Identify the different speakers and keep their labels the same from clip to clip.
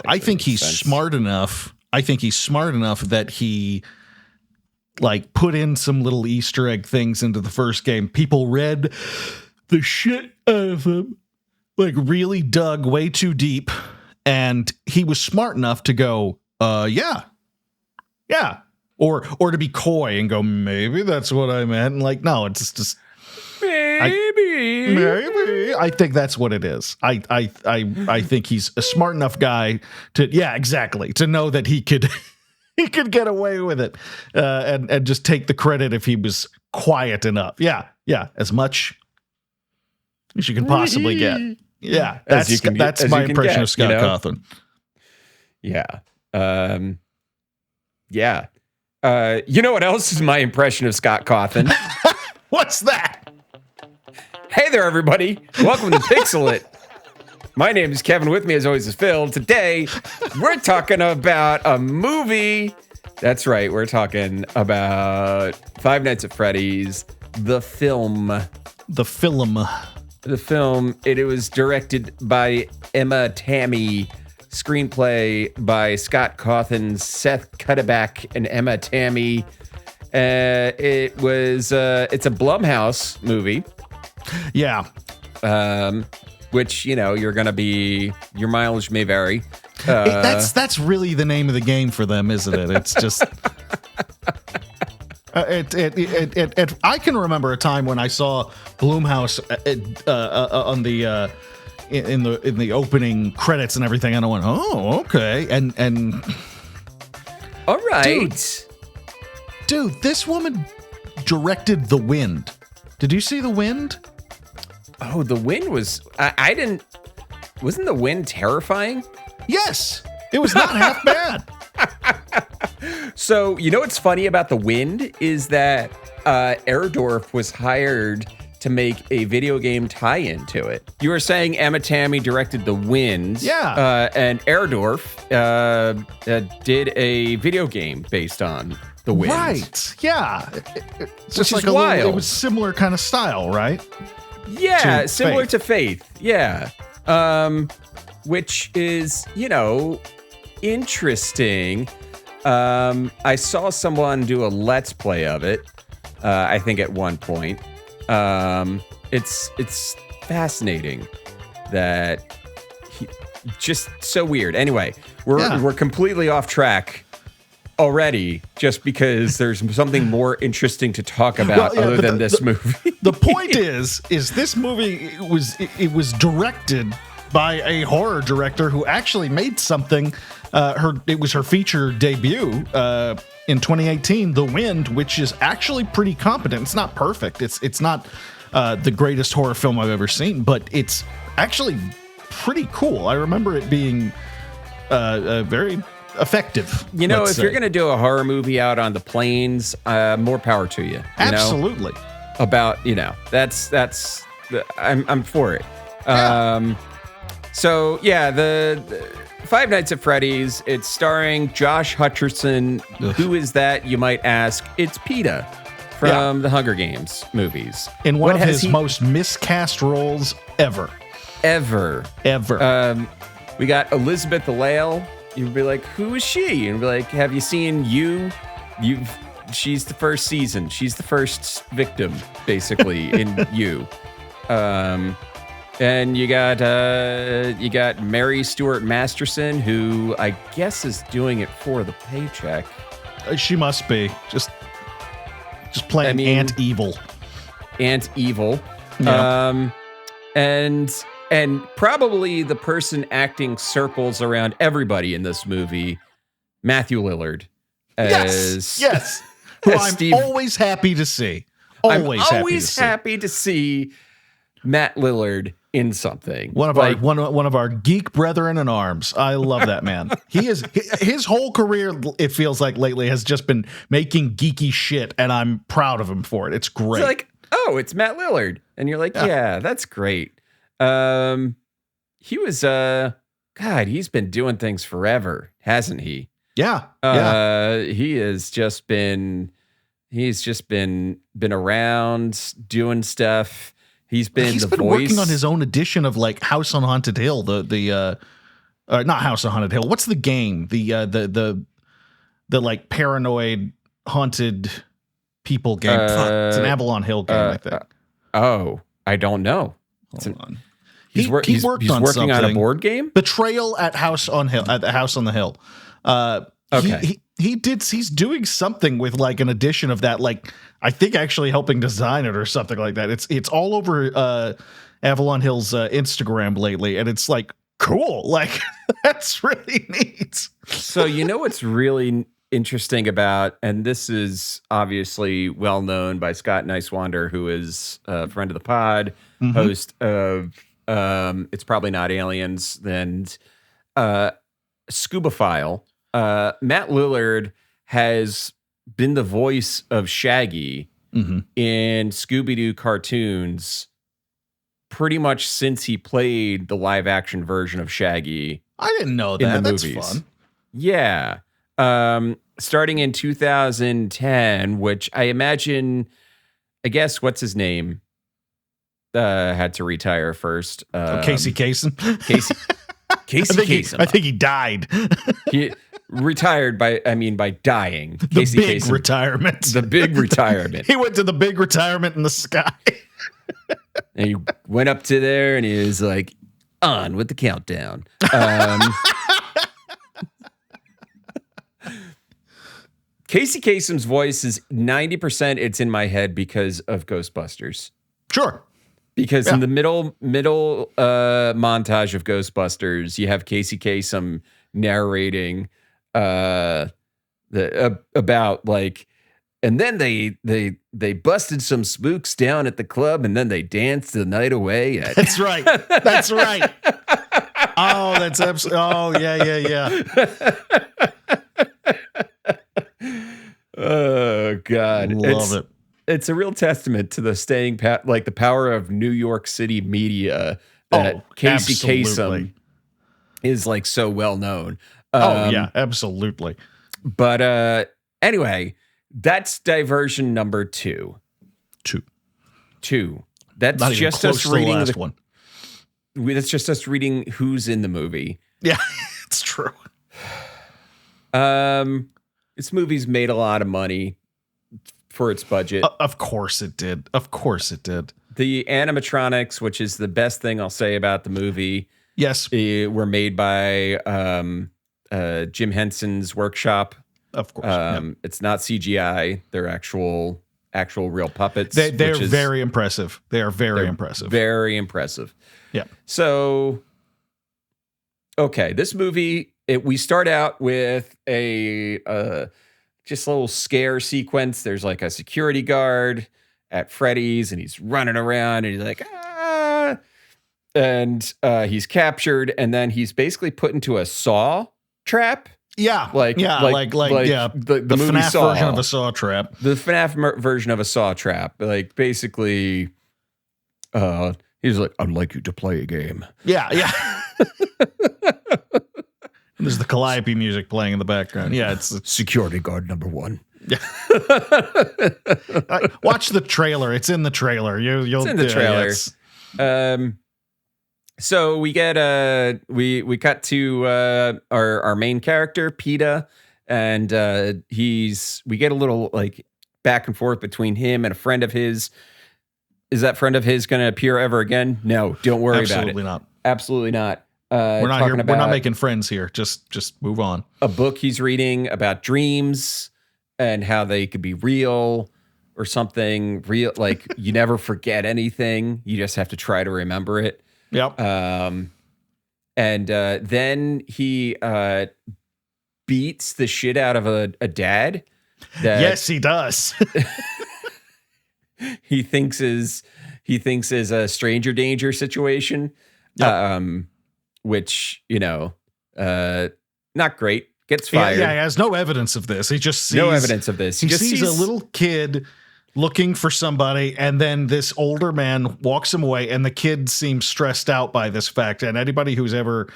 Speaker 1: I think he's smart enough. I think he's smart enough that he like put in some little Easter egg things into the first game. People read the shit out of him, like really dug way too deep. And he was smart enough to go, yeah. Or to be coy and go, maybe that's what I meant. And like, no, it's just maybe. I think that's what it is. I think he's a smart enough guy to, exactly, to know that he could get away with it, and just take the credit if he was quiet enough. Yeah, as much as you can possibly get. Yeah, that's my impression of Scott Cawthon.
Speaker 2: Yeah. You know what else is my impression of Scott Cawthon?
Speaker 1: What's that?
Speaker 2: Hey there, everybody. Welcome to Pixel It. My name is Kevin. With me, as always, is Phil. Today, we're talking about a movie. That's right. We're talking about Five Nights at Freddy's, the film.
Speaker 1: The film.
Speaker 2: It was directed by Emma Tammy. Screenplay by Scott Cawthon, Seth Cuddeback, and Emma Tammy. It's a Blumhouse movie.
Speaker 1: Yeah.
Speaker 2: Which, you're going to be, your mileage may vary.
Speaker 1: That's really the name of the game for them, isn't it? It's just, I can remember a time when I saw Blumhouse on the, in the opening credits and everything, and I went, oh, okay. And
Speaker 2: all right.
Speaker 1: Dude, this woman directed The Wind. Did you see The Wind?
Speaker 2: Oh, The Wind was... I didn't... Wasn't The Wind terrifying?
Speaker 1: Yes. It was not half bad.
Speaker 2: So, you know what's funny about The Wind is that Erdorf was hired to make a video game tie-in to it. You were saying Emma Tammy directed The Wind.
Speaker 1: Yeah.
Speaker 2: And Erdorf did a video game based on The Wind.
Speaker 1: Right. Yeah. It's just like
Speaker 2: wild.
Speaker 1: It was similar kind of style, right?
Speaker 2: Yeah, similar to Faith. Yeah. Which is, interesting. I saw someone do a Let's Play of it, I think at one point. It's fascinating that just so weird. Anyway, we're completely off track already, just because there's something more interesting to talk about other than this movie.
Speaker 1: The point is this movie was directed by a horror director who actually made something. It was her feature debut in 2018, The Wind, which is actually pretty competent. It's not perfect. It's not the greatest horror film I've ever seen, but it's actually pretty cool. I remember it being very effective.
Speaker 2: If you're going to do a horror movie out on the plains, more power to you.
Speaker 1: Absolutely.
Speaker 2: I'm for it.
Speaker 1: Yeah.
Speaker 2: The Five Nights at Freddy's, it's starring Josh Hutcherson.
Speaker 1: Ugh.
Speaker 2: Who is that, you might ask? It's PETA from the Hunger Games movies.
Speaker 1: In one of his most miscast roles ever.
Speaker 2: Ever. We got Elizabeth Allaile. You'd be like, who is she? And be like, have you seen You? She's the first season. She's the first victim, basically, in You. And you got Mary Stuart Masterson, who I guess is doing it for the paycheck.
Speaker 1: She must be just playing Aunt Evil.
Speaker 2: Aunt Evil.
Speaker 1: Yeah.
Speaker 2: And probably the person acting circles around everybody in this movie, Matthew Lillard.
Speaker 1: Yes. Who I'm always happy to see. Always
Speaker 2: happy to see Matt Lillard in something.
Speaker 1: One of our geek brethren in arms. I love that man. His whole career, it feels like lately, has just been making geeky shit, and I'm proud of him for it. It's great.
Speaker 2: It's like, oh, it's Matt Lillard, and you're like, yeah, that's great. He was he's been doing things forever, hasn't he?
Speaker 1: Yeah.
Speaker 2: He's just been around doing stuff. He's been
Speaker 1: working on his own edition of like House on Haunted Hill, the Not House on Haunted Hill. What's the game? The like paranoid haunted people game. Fuck, it's an Avalon Hill game, I think.
Speaker 2: Oh, I don't know.
Speaker 1: Hold on.
Speaker 2: He's working on a board game.
Speaker 1: Betrayal at House on Hill. At the House on the Hill.
Speaker 2: Okay.
Speaker 1: He's doing something with like an edition of that. Like I think actually helping design it or something like that. It's all over Avalon Hill's Instagram lately, and it's like cool. Like that's really neat.
Speaker 2: So you know what's really interesting about, and this is obviously well known by Scott Nicewander, who is a friend of the pod, host of It's Probably Not Aliens, and Scuba File. Matt Lillard has been the voice of Shaggy in Scooby-Doo cartoons pretty much since he played the live action version of Shaggy.
Speaker 1: I didn't know that.
Speaker 2: In the
Speaker 1: That's
Speaker 2: movies.
Speaker 1: fun.
Speaker 2: Yeah. Starting in 2010, which I imagine, I guess, what's his name? Had to retire first.
Speaker 1: Casey Kasem.
Speaker 2: Casey Kasem.
Speaker 1: I think he died.
Speaker 2: He retired by dying.
Speaker 1: The
Speaker 2: Casey
Speaker 1: big
Speaker 2: Kasem.
Speaker 1: retirement.
Speaker 2: The big retirement.
Speaker 1: He went to the big retirement in the sky.
Speaker 2: And he went up to there and he was like, on with the countdown. Casey Kasem's voice is 90% it's in my head because of Ghostbusters.
Speaker 1: Sure.
Speaker 2: Because in the middle montage of Ghostbusters, you have Casey Kasem narrating about like, and then they busted some spooks down at the club, and then they danced the night away.
Speaker 1: That's right. That's right. Oh, that's absolutely. Oh, yeah.
Speaker 2: Oh God,
Speaker 1: Love it.
Speaker 2: It's a real testament to the staying like the power of New York City media that Casey Kasem is like so well known.
Speaker 1: Yeah, absolutely.
Speaker 2: But anyway, that's diversion number two. That's
Speaker 1: Not
Speaker 2: just
Speaker 1: even close
Speaker 2: us
Speaker 1: to the
Speaker 2: reading
Speaker 1: last one.
Speaker 2: That's just us reading who's in the movie.
Speaker 1: Yeah, it's true.
Speaker 2: This movie's made a lot of money for its budget.
Speaker 1: Of course it did.
Speaker 2: The animatronics, which is the best thing I'll say about the movie,
Speaker 1: Yes,
Speaker 2: were made by Jim Henson's workshop.
Speaker 1: of course.
Speaker 2: It's not CGI; they're actual real puppets.
Speaker 1: They're very impressive. They are very impressive.
Speaker 2: Very impressive.
Speaker 1: Yeah.
Speaker 2: So, okay, this movie. We start out with a just a little scare sequence. There's like a security guard at Freddy's, and he's running around, and he's like, ah, and he's captured, and then he's basically put into a saw trap.
Speaker 1: Yeah,
Speaker 2: like
Speaker 1: the
Speaker 2: movie
Speaker 1: FNAF
Speaker 2: Saw.
Speaker 1: version of a saw trap.
Speaker 2: The FNAF version of a saw trap. Like basically, he's like, I'd like you to play a game.
Speaker 1: Yeah. There's the Calliope music playing in the background. Yeah, it's
Speaker 2: security guard number one.
Speaker 1: Yeah. Watch the trailer. It's in the trailer. It's
Speaker 2: in the trailer. So we get we cut to our main character, PETA, and we get a little like back and forth between him and a friend of his. Is that friend of his going to appear ever again? No, don't worry about it. Absolutely not.
Speaker 1: We're not here. We're not making friends here. Just move on.
Speaker 2: A book he's reading about dreams and how they could be real or something real. Like you never forget anything. You just have to try to remember it.
Speaker 1: Yep.
Speaker 2: And then he beats the shit out of a dad.
Speaker 1: Yes, he does.
Speaker 2: he thinks is a stranger danger situation.
Speaker 1: Yep.
Speaker 2: Which, not great. Gets fired.
Speaker 1: Yeah, he has no evidence of this. He just sees
Speaker 2: no evidence of this.
Speaker 1: He just sees a little kid looking for somebody, and then this older man walks him away, and the kid seems stressed out by this fact. And anybody who's ever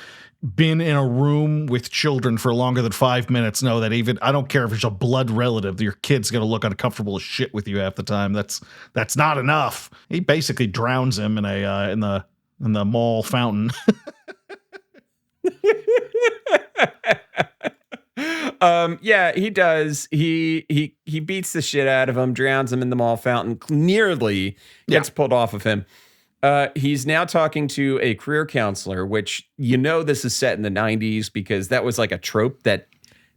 Speaker 1: been in a room with children for longer than 5 minutes know that even, I don't care if it's a blood relative, your kid's going to look uncomfortable as shit with you half the time. That's not enough. He basically drowns him in the mall fountain.
Speaker 2: Yeah, he does. He beats the shit out of him, drowns him in the mall fountain, nearly gets pulled off of him. He's now talking to a career counselor, which this is set in the 90s because that was like a trope that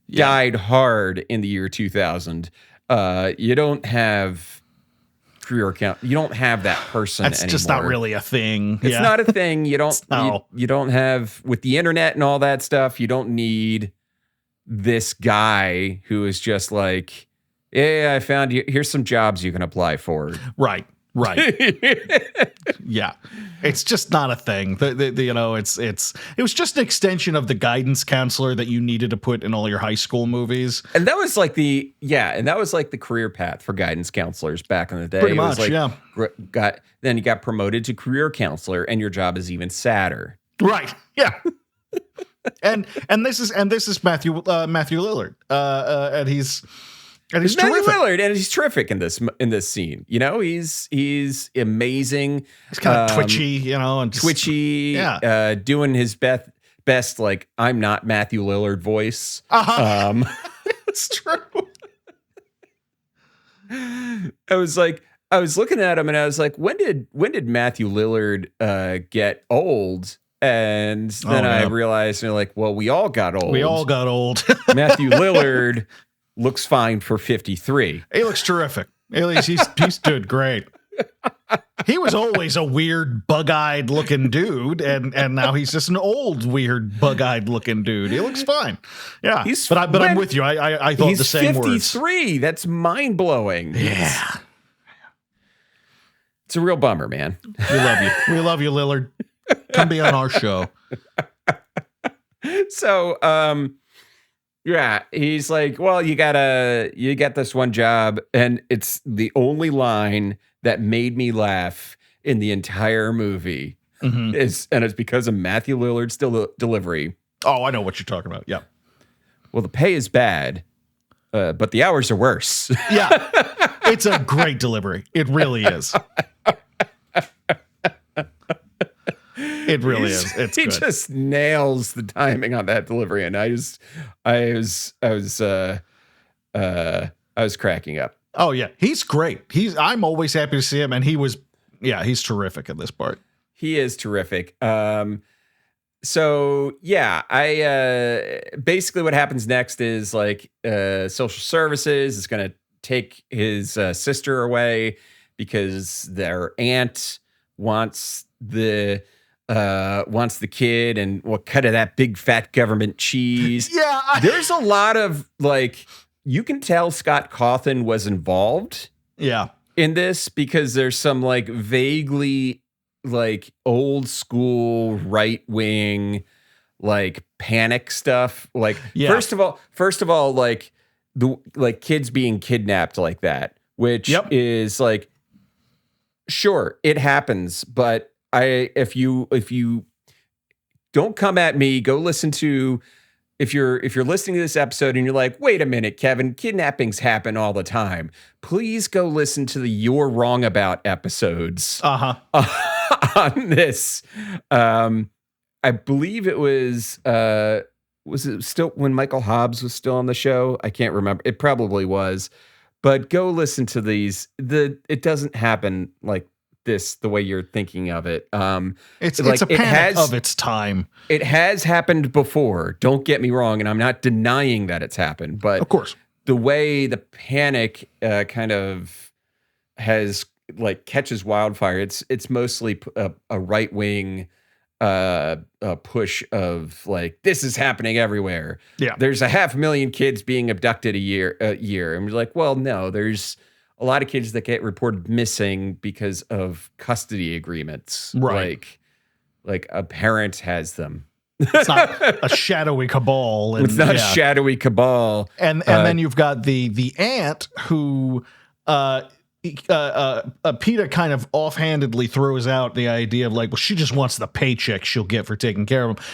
Speaker 2: died hard in the year 2000. You don't have you don't have that person
Speaker 1: That's
Speaker 2: anymore.
Speaker 1: just not really a thing.
Speaker 2: It's not a thing. You don't you don't have, with the internet and all that stuff, you don't need this guy who is just like, yeah, I found you, here's some jobs you can apply for.
Speaker 1: Right. Yeah, it's just not a thing. It was just an extension of the guidance counselor that you needed to put in all your high school movies.
Speaker 2: And that was like the career path for guidance counselors back in the day.
Speaker 1: Pretty much,
Speaker 2: Then you got promoted to career counselor, and your job is even sadder.
Speaker 1: Right. Yeah. and this is Matthew Lillard, and he's terrific.
Speaker 2: Lillard, and he's terrific in this scene. He's amazing.
Speaker 1: He's kind of twitchy, and
Speaker 2: twitchy. Doing his best, like, I'm not Matthew Lillard voice.
Speaker 1: It's true.
Speaker 2: I was looking at him and I was like, when did Matthew Lillard get old? And then I realized, well, we all got old. Matthew Lillard looks fine for 53.
Speaker 1: He looks terrific. He's doing great. He was always a weird, bug-eyed looking dude, and now he's just an old, weird, bug-eyed looking dude. He looks fine. Yeah, but I'm with you. I thought the same words.
Speaker 2: He's 53. That's mind blowing.
Speaker 1: Yeah,
Speaker 2: it's a real bummer, man.
Speaker 1: We love you. We love you, Lillard. Come be on our show.
Speaker 2: So, yeah, he's like, well, you got this one job, and it's the only line that made me laugh in the entire movie.
Speaker 1: Mm-hmm.
Speaker 2: It's because of Matthew Lillard's delivery.
Speaker 1: Oh, I know what you're talking about. Yeah.
Speaker 2: Well, the pay is bad, but the hours are worse.
Speaker 1: Yeah. It's a great delivery. It really is. It really is.
Speaker 2: He
Speaker 1: good.
Speaker 2: Just nails the timing on that delivery, and I was cracking up.
Speaker 1: Oh yeah, he's great. I'm always happy to see him, and he's terrific in this part.
Speaker 2: He is terrific. So yeah, I basically what happens next is like social services is going to take his sister away because their aunt wants the kid, and what cut of that big fat government cheese.
Speaker 1: Yeah,
Speaker 2: there's a lot of like, you can tell Scott Cawthon was involved.
Speaker 1: Yeah,
Speaker 2: in this because there's some like vaguely like old school right wing like panic stuff. Like first of all, like the kids being kidnapped like that, which is like, sure, it happens, but if you don't come at me, go listen to, if you're listening to this episode and you're like, wait a minute, Kevin, kidnappings happen all the time, please go listen to the You're Wrong About episodes on this. I believe it was it still when Michael Hobbs was still on the show? I can't remember. It probably was, but go listen to these. It doesn't happen like this the way you're thinking of it.
Speaker 1: It's a panic of its time.
Speaker 2: It has happened before. Don't get me wrong, and I'm not denying that it's happened, but
Speaker 1: of course,
Speaker 2: the way the panic kind of has like catches wildfire. It's mostly a right wing push of like, this is happening everywhere.
Speaker 1: Yeah,
Speaker 2: there's 500,000 kids being abducted a year, and we're like, well, no, there's a lot of kids that get reported missing because of custody agreements.
Speaker 1: Right.
Speaker 2: Like a parent has them.
Speaker 1: It's not a shadowy cabal.
Speaker 2: It's not a shadowy cabal.
Speaker 1: And then you've got the aunt who PETA kind of offhandedly throws out the idea of like, well, she just wants the paycheck she'll get for taking care of him,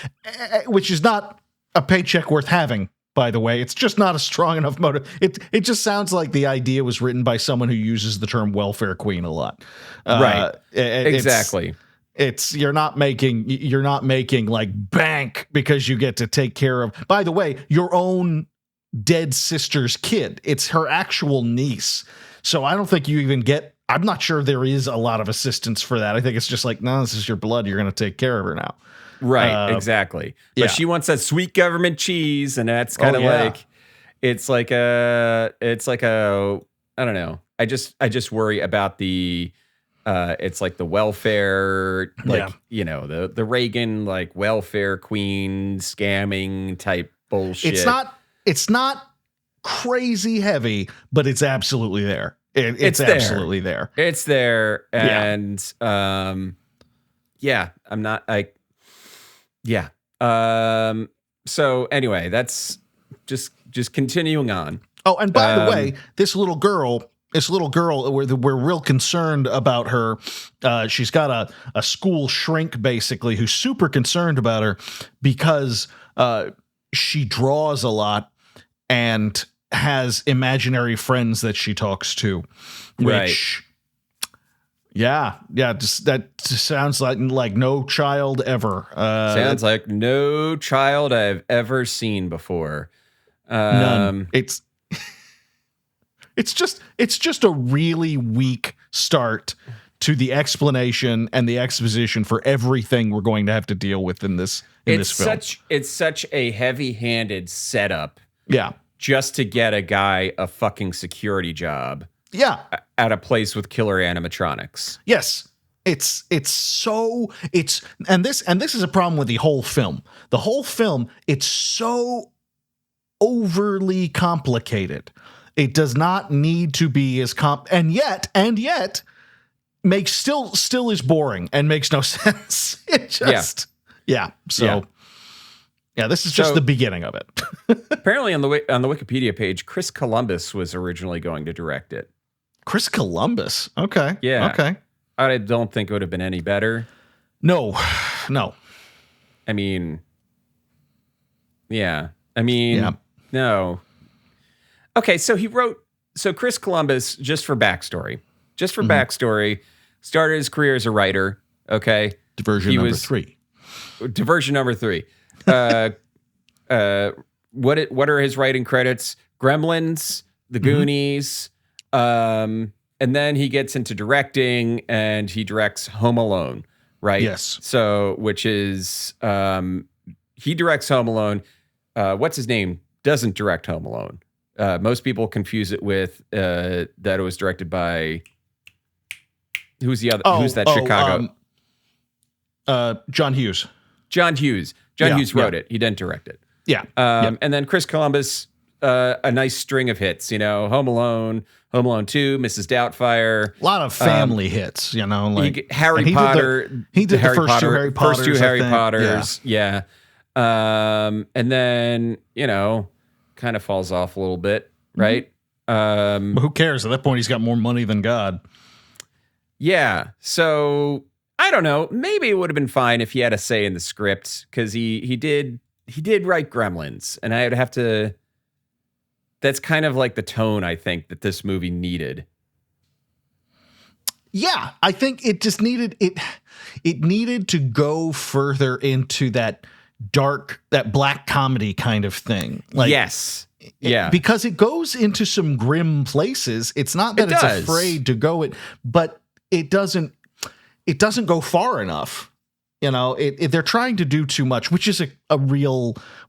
Speaker 1: which is not a paycheck worth having. By the way, it's just not a strong enough motive. It just sounds like the idea was written by someone who uses the term welfare queen a lot.
Speaker 2: Right. Exactly.
Speaker 1: You're not making like bank because you get to take care of, by the way, your own dead sister's kid. It's her actual niece. So I don't think you even get, I'm not sure there is a lot of assistance for that. I think it's just like, no, this is your blood. You're going to take care of her now.
Speaker 2: Right. Exactly. But she wants that sweet government cheese. And that's kind of like, it's like a, I don't know. I just worry about the, it's like the welfare, like, you know, the Reagan, like welfare queen scamming type bullshit.
Speaker 1: It's not crazy heavy, but it's absolutely there. It's absolutely there.
Speaker 2: It's there. And, I'm not like, so anyway, that's just continuing on.
Speaker 1: Oh, and by the way, this little girl, we're real concerned about her. She's got a school shrink, basically, who's super concerned about her because she draws a lot and has imaginary friends that she talks to. Which, that just sounds like no child ever.
Speaker 2: Sounds like no child I've ever seen before.
Speaker 1: None. It's just a really weak start to the explanation and the exposition for everything we're going to have to deal with in this film.
Speaker 2: It's such a heavy-handed setup.
Speaker 1: Yeah.
Speaker 2: Just to get a guy a fucking security job.
Speaker 1: Yeah.
Speaker 2: At a place with killer animatronics.
Speaker 1: Yes. And this is a problem with the whole film. The whole film, it's so overly complicated. It does not need to be as and yet makes still is boring and makes no sense. It just So this is just the beginning of it.
Speaker 2: Apparently on the Wikipedia page, Chris Columbus was originally going to direct it.
Speaker 1: Chris Columbus. Okay.
Speaker 2: Yeah.
Speaker 1: Okay.
Speaker 2: I don't think it would have been any better.
Speaker 1: No.
Speaker 2: I mean, no. Okay, so Chris Columbus, just for backstory, started his career as a writer, okay?
Speaker 1: Diversion number three.
Speaker 2: What are his writing credits? Gremlins, The Goonies, and then he gets into directing, and he directs Home Alone, right?
Speaker 1: Yes.
Speaker 2: So, which is, he directs Home Alone. What's his name? Doesn't direct Home Alone. Most people confuse it with that it was directed by who's that Chicago?
Speaker 1: John Hughes.
Speaker 2: John Hughes wrote it. He didn't direct it.
Speaker 1: Yeah.
Speaker 2: And then Chris Columbus, a nice string of hits. Home Alone, Home Alone 2, Mrs. Doubtfire.
Speaker 1: A lot of family hits. Like
Speaker 2: Harry Potter.
Speaker 1: He did the first two Harry Potters.
Speaker 2: First two Harry Potters. Yeah. And then kind of falls off a little bit, right?
Speaker 1: But who cares? At that point, he's got more money than God.
Speaker 2: Yeah. So I don't know. Maybe it would have been fine if he had a say in the script because he did write Gremlins, and I would have to. That's kind of like the tone I think that this movie needed.
Speaker 1: Yeah, I think it just needed it. It needed to go further into that black comedy kind of thing. Like,
Speaker 2: yes. Yeah.
Speaker 1: Because it goes into some grim places. It's not that it's afraid to go it, but it doesn't go far enough. They're trying to do too much, which is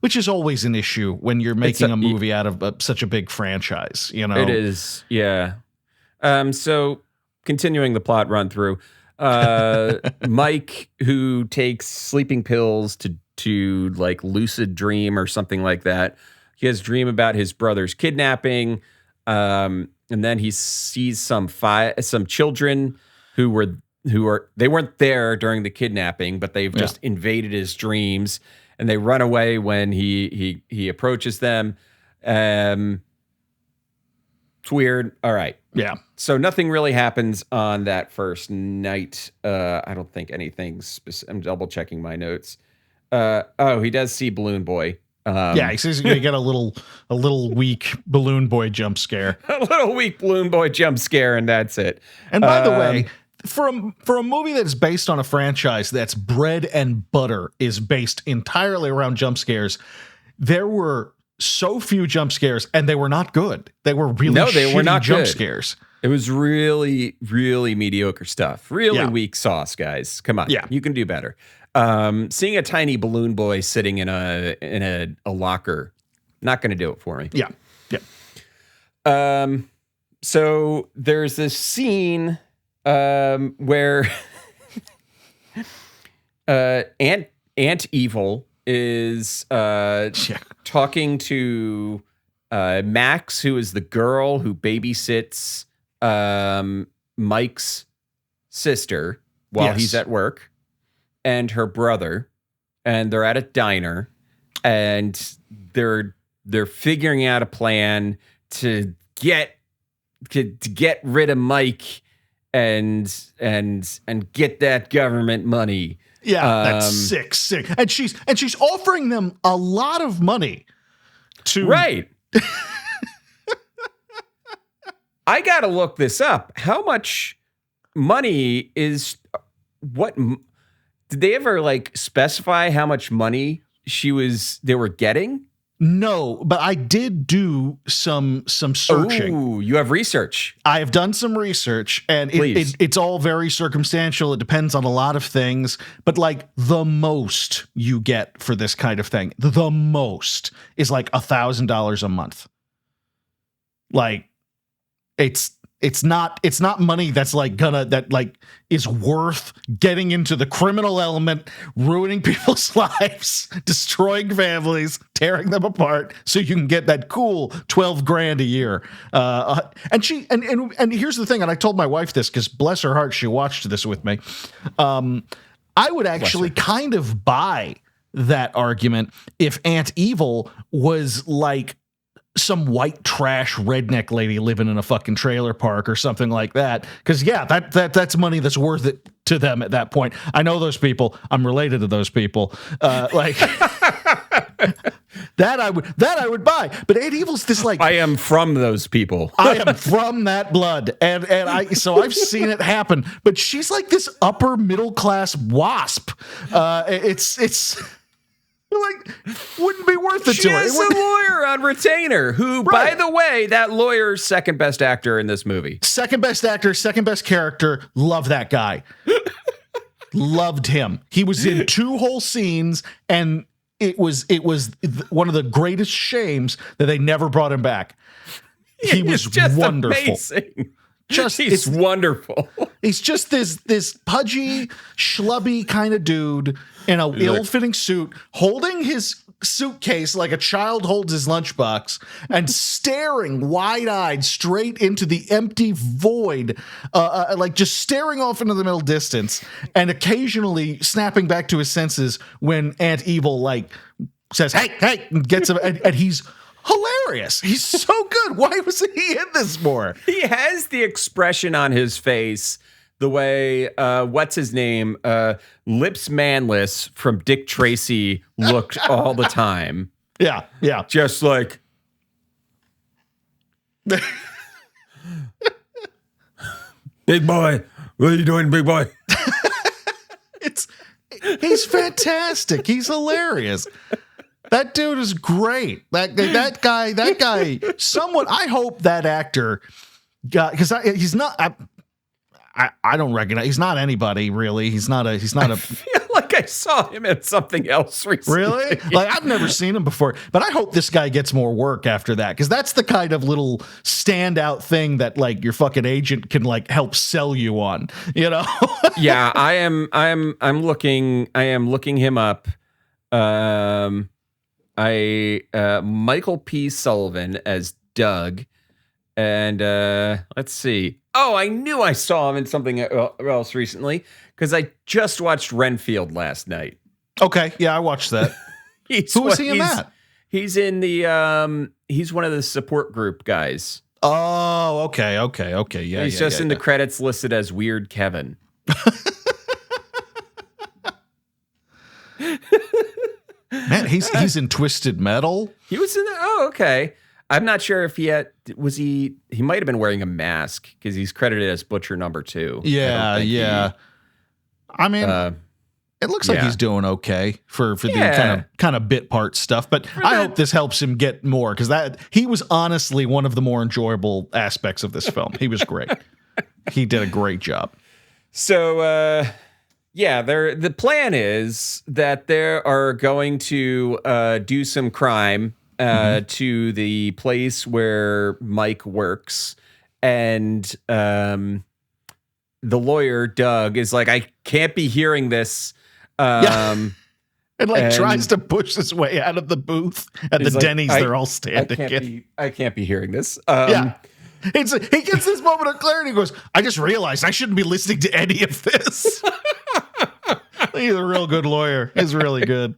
Speaker 1: which is always an issue when you're making a movie out of such a big franchise, It
Speaker 2: is. Yeah. So continuing the plot run through, Mike, who takes sleeping pills to like lucid dream or something like that. He has a dream about his brother's kidnapping. And then he sees some children who weren't there during the kidnapping, but they've just invaded his dreams, and they run away when he approaches them. It's weird. All right.
Speaker 1: Yeah.
Speaker 2: So nothing really happens on that first night. I don't think anything I'm double checking my notes. He does see Balloon Boy.
Speaker 1: He says he's gonna get a little weak Balloon Boy jump scare.
Speaker 2: A little weak Balloon Boy jump scare, and that's it.
Speaker 1: And by the way, for a movie that is based on a franchise that's bread and butter is based entirely around jump scares, there were so few jump scares, and they were not good. They were really
Speaker 2: they were not
Speaker 1: jump
Speaker 2: good.
Speaker 1: scares.
Speaker 2: It was really, really mediocre stuff. Really weak sauce, guys. Come on, you can do better. Seeing a tiny balloon boy sitting in a locker, not going to do it for me.
Speaker 1: Yeah.
Speaker 2: So there's this scene where Aunt Evil is talking to Max, who is the girl who babysits Mike's sister while he's at work, and her brother, and they're at a diner, and they're figuring out a plan to get rid of Mike and get that government money.
Speaker 1: Yeah, that's sick. And she's offering them a lot of money to
Speaker 2: right. I got to look this up. How much money is what did they ever like specify how much money they were getting?
Speaker 1: No, but I did do some searching.
Speaker 2: Oh, you have research.
Speaker 1: I have done some research, and it's all very circumstantial. It depends on a lot of things, but like the most you get for this kind of thing, the most is like $1,000 a month. Like it's not money that's like that is worth getting into the criminal element, ruining people's lives, destroying families, tearing them apart, so you can get that cool $12,000 a year. And here's the thing, and I told my wife this because bless her heart, she watched this with me. I would actually kind of buy that argument if Aunt Evil was like some white trash redneck lady living in a fucking trailer park or something like that. Because that's money that's worth it to them at that point. I know those people. I'm related to those people. Like that I would buy. But Aunt Evil's this like
Speaker 2: I am from those people.
Speaker 1: I am from that blood, and so I've seen it happen. But she's like this upper middle class wasp. It's. Like, wouldn't be worth it
Speaker 2: she
Speaker 1: to her.
Speaker 2: She's a lawyer on retainer who, by the way, that lawyer's second best actor in this movie.
Speaker 1: Second best actor, second best character. Love that guy. Loved him. He was in 2 whole scenes, and it was one of the greatest shames that they never brought him back. He was
Speaker 2: just
Speaker 1: wonderful.
Speaker 2: Amazing. He's wonderful.
Speaker 1: He's just this pudgy, schlubby kind of dude in a ill-fitting suit, holding his suitcase like a child holds his lunchbox, and staring wide-eyed straight into the empty void, like just staring off into the middle distance, and occasionally snapping back to his senses when Aunt Evil like says, "Hey," and gets him, and he's hilarious. He's so good. Why wasn't he in this more?
Speaker 2: He has the expression on his face, the way, what's his name? Lips Manless from Dick Tracy looked all the time.
Speaker 1: Yeah.
Speaker 2: Just like. Big boy. What are you doing, big boy?
Speaker 1: He's fantastic. He's hilarious. That dude is great. That guy. Someone. I hope that actor got, because he's not. I don't recognize. He's not anybody really. He's not a.
Speaker 2: I feel like I saw him in something else recently.
Speaker 1: Really? Like I've never seen him before. But I hope this guy gets more work after that, because that's the kind of little standout thing that like your fucking agent can like help sell you on. You know?
Speaker 2: Yeah, I am looking him up. Michael P. Sullivan as Doug, and let's see. Oh, I knew I saw him in something else recently because I just watched Renfield last night.
Speaker 1: Okay, yeah, I watched that. Who was he in that?
Speaker 2: He's in the he's one of the support group guys.
Speaker 1: Oh, okay, yeah.
Speaker 2: He's just in the credits listed as Weird Kevin.
Speaker 1: Man, he's in Twisted Metal.
Speaker 2: He was in the, oh, okay. I'm not sure if he might have been wearing a mask because he's credited as Butcher number 2.
Speaker 1: Yeah. I mean, it looks like he's doing okay for the kind of bit part stuff, but I hope this helps him get more, because he was honestly one of the more enjoyable aspects of this film. He was great. He did a great job.
Speaker 2: So, the plan is that they are going to do some crime to the place where Mike works, and the lawyer Doug is like, I can't be hearing this. And
Speaker 1: tries to push his way out of the booth at the Denny's. They're all standing.
Speaker 2: I can't be hearing this.
Speaker 1: He gets this moment of clarity. He goes, I just realized I shouldn't be listening to any of this. He's a real good lawyer. He's really good.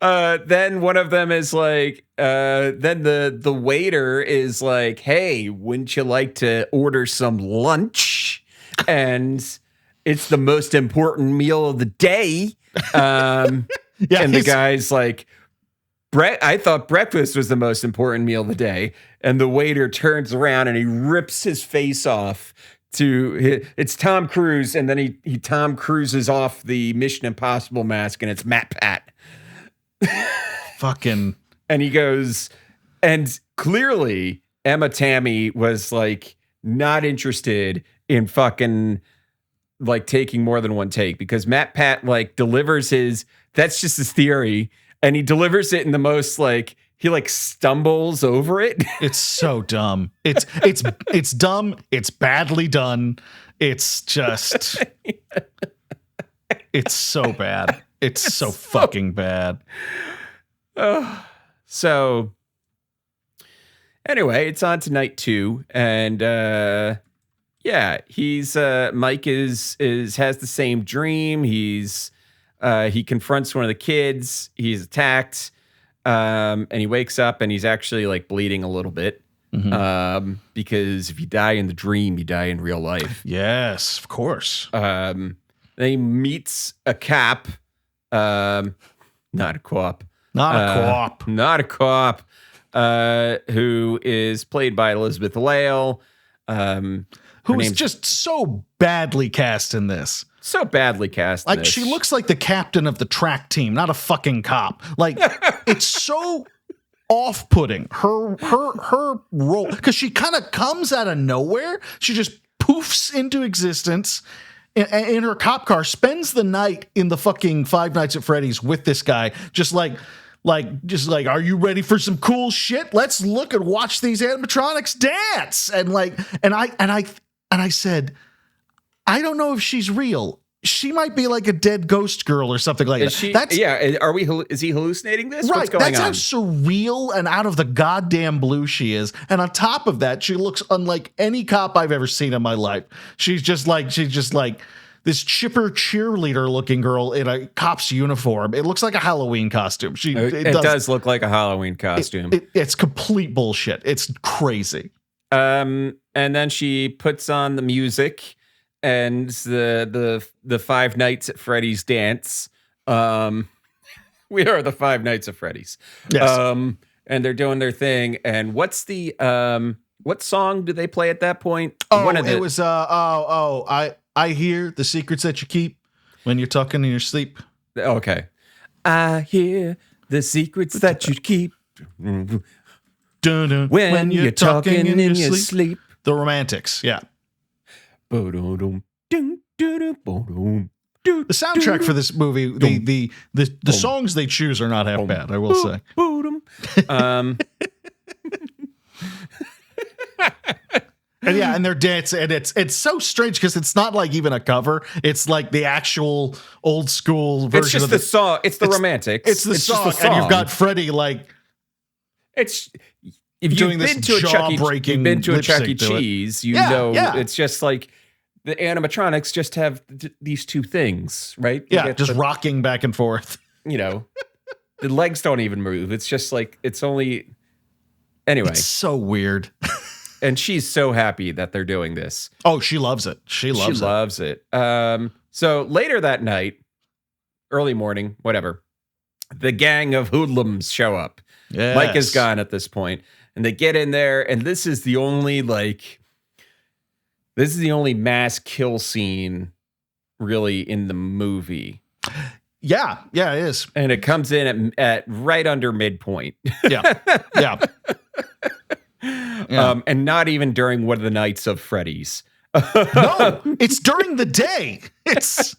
Speaker 2: Then one of them is like, then the waiter is like, hey, wouldn't you like to order some lunch? And it's the most important meal of the day. And the guy's like, I thought breakfast was the most important meal of the day. And the waiter turns around and he rips his face off it's Tom Cruise. And then he Tom Cruises off the Mission Impossible mask, and it's Matt Pat.
Speaker 1: Fucking.
Speaker 2: And he goes, and clearly Emma Tammy was like not interested in fucking like taking more than one take, because Matt Pat like delivers that's just his theory, and he delivers it in the most like, he like stumbles over it.
Speaker 1: It's so dumb. It's dumb. It's badly done. It's just, it's so bad. It's so fucking bad.
Speaker 2: So anyway, it's on to night 2, and he's Mike has the same dream. He confronts one of the kids. He's attacked, and he wakes up and he's actually like bleeding a little bit. Because if you die in the dream, you die in real life.
Speaker 1: Yes, of course.
Speaker 2: Then he meets a cop, not a co-op. Not a co-op, who is played by Elizabeth Lale.
Speaker 1: Who's just so badly cast in this.
Speaker 2: So badly cast.
Speaker 1: Like, she looks like the captain of the track team, not a fucking cop. Like, it's so off-putting. Her role, because she kind of comes out of nowhere. She just poofs into existence in her cop car, spends the night in the fucking Five Nights at Freddy's with this guy, just like, are you ready for some cool shit? Let's look and watch these animatronics dance. And I said, I don't know if she's real. She might be like a dead ghost girl or something like that.
Speaker 2: Is he hallucinating this?
Speaker 1: Right.
Speaker 2: What's going
Speaker 1: That's
Speaker 2: on?
Speaker 1: how surreal and out of the goddamn blue she is. And on top of that, she looks unlike any cop I've ever seen in my life. She's just like this chipper cheerleader looking girl in a cop's uniform. It looks like a Halloween costume.
Speaker 2: It does look like a Halloween costume.
Speaker 1: It's complete bullshit. It's crazy.
Speaker 2: And then she puts on the music and the Five Nights at Freddy's dance. We are the Five Nights at Freddy's.
Speaker 1: Yes.
Speaker 2: And they're doing their thing. And what's the what song do they play at that point?
Speaker 1: It was I hear the secrets that you keep when you're talking in your sleep.
Speaker 2: Okay. I hear the secrets that you keep
Speaker 1: when you're talking in your sleep. The Romantics, yeah. The soundtrack for this movie, the songs they choose are not half bad, I will say. And they're dancing, and it's so strange because it's not like even a cover. It's like the actual old school version.
Speaker 2: It's just the song. It's the Romantics.
Speaker 1: It's the song, and you've got Freddy like.
Speaker 2: It's if you've
Speaker 1: doing
Speaker 2: been
Speaker 1: this
Speaker 2: to a Chuck E.
Speaker 1: to
Speaker 2: Cheese, you know it's just like the animatronics just have these two things, right?
Speaker 1: Yeah, just rocking back and forth.
Speaker 2: You know, the legs don't even move. It's just like it's only. Anyway,
Speaker 1: it's so weird.
Speaker 2: And she's so happy that they're doing this.
Speaker 1: Oh, she loves it. She loves
Speaker 2: it. So later that night, early morning, whatever, the gang of hoodlums show up.
Speaker 1: Yes.
Speaker 2: Mike is gone at this point, and they get in there, and this is the only mass kill scene really in the movie.
Speaker 1: Yeah, it is.
Speaker 2: And it comes in at right under midpoint.
Speaker 1: Yeah.
Speaker 2: And not even during one of the nights of Freddy's.
Speaker 1: No, it's during the day. It's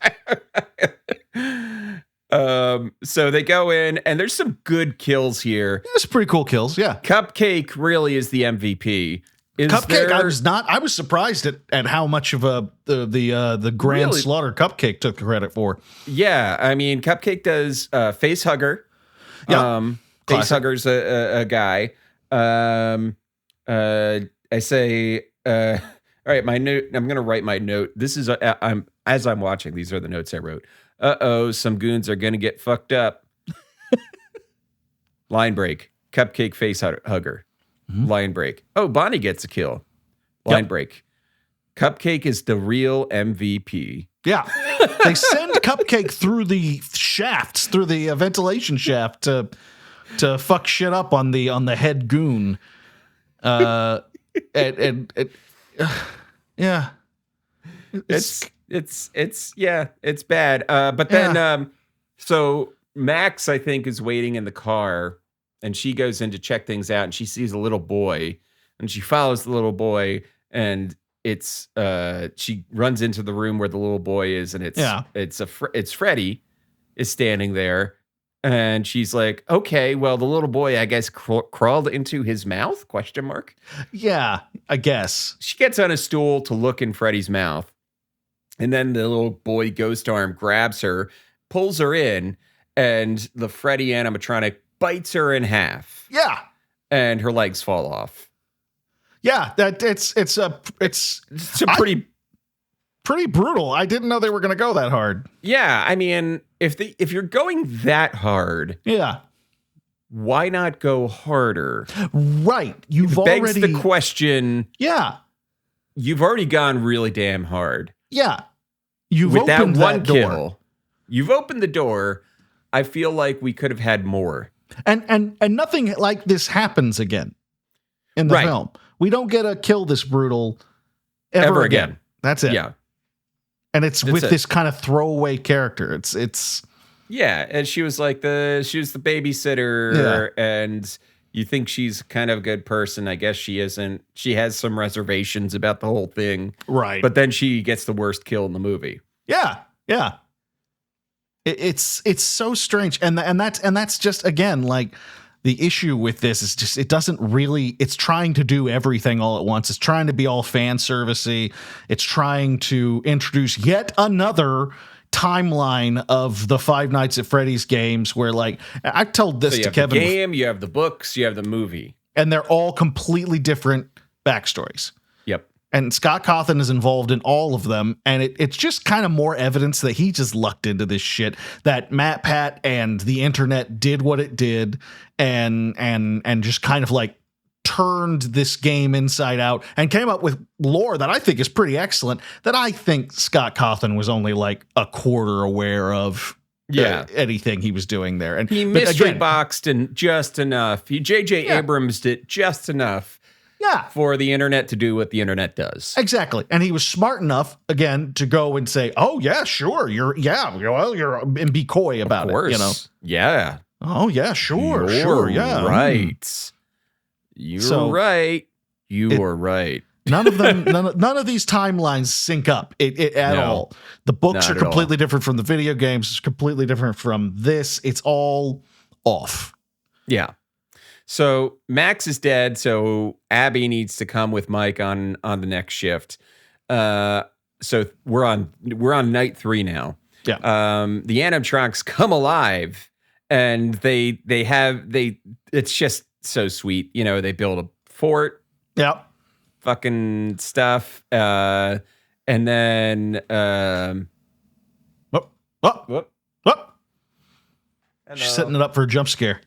Speaker 2: so they go in, and there's some good kills here.
Speaker 1: It's pretty cool kills, yeah.
Speaker 2: Cupcake really is the MVP.
Speaker 1: I was surprised at how much of the grand slaughter Cupcake took the credit for.
Speaker 2: Yeah, I mean, Cupcake does face hugger.
Speaker 1: Yeah.
Speaker 2: Face hugger's a guy. I say, all right, my note. I'm gonna write my note. This is as I'm watching. These are the notes I wrote. Some goons are gonna get fucked up. Line break. Cupcake face hugger. Mm-hmm. Line break. Oh, Bonnie gets a kill. Line break. Cupcake is the real MVP.
Speaker 1: Yeah. They send Cupcake through the shafts, through the ventilation shaft to fuck shit up on the head goon. Yeah.
Speaker 2: It's bad. But then so Max, I think, is waiting in the car. And she goes in to check things out, and she sees a little boy, and she follows the little boy, and it's she runs into the room where the little boy is, and it's Freddy is standing there, and she's like, okay, well, the little boy, I guess, crawled into his mouth? ?
Speaker 1: Yeah, I guess.
Speaker 2: She gets on a stool to look in Freddy's mouth, and then the little boy ghost arm grabs her, pulls her in, and the Freddy animatronic bites her in half.
Speaker 1: Yeah.
Speaker 2: And her legs fall off.
Speaker 1: Yeah, that it's pretty brutal. I didn't know they were going to go that hard.
Speaker 2: Yeah, I mean, if you're going that hard,
Speaker 1: yeah,
Speaker 2: why not go harder?
Speaker 1: Right. You've
Speaker 2: begs
Speaker 1: already
Speaker 2: the question.
Speaker 1: Yeah.
Speaker 2: You've already gone really damn hard.
Speaker 1: Yeah. You've
Speaker 2: with
Speaker 1: opened
Speaker 2: that one
Speaker 1: that door.
Speaker 2: Kill. You've opened the door. I feel like we could have had more.
Speaker 1: And nothing like this happens again in the film. We don't get a kill this brutal ever again. That's it.
Speaker 2: Yeah.
Speaker 1: And it's with this kind of throwaway character. It's
Speaker 2: yeah, and she was the babysitter, and you think she's kind of a good person. I guess she isn't. She has some reservations about the whole thing.
Speaker 1: Right.
Speaker 2: But then she gets the worst kill in the movie.
Speaker 1: Yeah. Yeah. It's so strange, and that's just, again, like, the issue with this is just it's trying to do everything all at once. It's trying to be all fan servicey. It's trying to introduce yet another timeline of the Five Nights at Freddy's games, where, like, I told this to Kevin.
Speaker 2: You have the game, you have the books, you have the movie,
Speaker 1: and they're all completely different backstories.
Speaker 2: Yep.
Speaker 1: And Scott Cawthon is involved in all of them, and it's just kind of more evidence that he just lucked into this shit, that MatPat and the internet did what it did, and just kind of, like, turned this game inside out and came up with lore that I think is pretty excellent, that I think Scott Cawthon was only like a quarter aware of. Anything he was doing there. And
Speaker 2: he mystery boxed and just enough. J.J. Abrams did just enough.
Speaker 1: Yeah.
Speaker 2: For the internet to do what the internet does.
Speaker 1: Exactly. And he was smart enough, again, to go and say, oh, yeah, sure. And be coy about it, you know?
Speaker 2: Yeah.
Speaker 1: Oh, yeah, sure. Yeah.
Speaker 2: Right. You're right. You are right.
Speaker 1: None of them, none of these timelines sync up at all. The books are completely different from the video games. It's completely different from this. It's all off.
Speaker 2: Yeah. So Max is dead, so Abby needs to come with Mike on the next shift. So we're on night 3 now.
Speaker 1: Yeah.
Speaker 2: The animatronics come alive, and it's just so sweet. You know, they build a fort.
Speaker 1: Yeah.
Speaker 2: Fucking stuff. And then
Speaker 1: She's setting it up for a jump scare.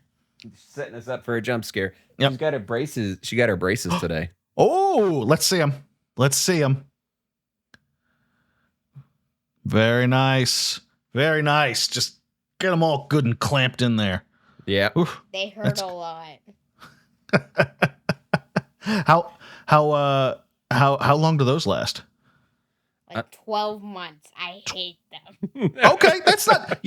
Speaker 2: Setting us up for a jump scare.
Speaker 1: Yep.
Speaker 2: She got her braces today.
Speaker 1: Oh, let's see them. Very nice. Very nice. Just Get them all good and clamped in there.
Speaker 2: Yeah.
Speaker 1: Oof.
Speaker 3: They hurt a lot.
Speaker 1: How long do those last?
Speaker 3: Like 12 months. I hate them.
Speaker 1: Okay, that's not,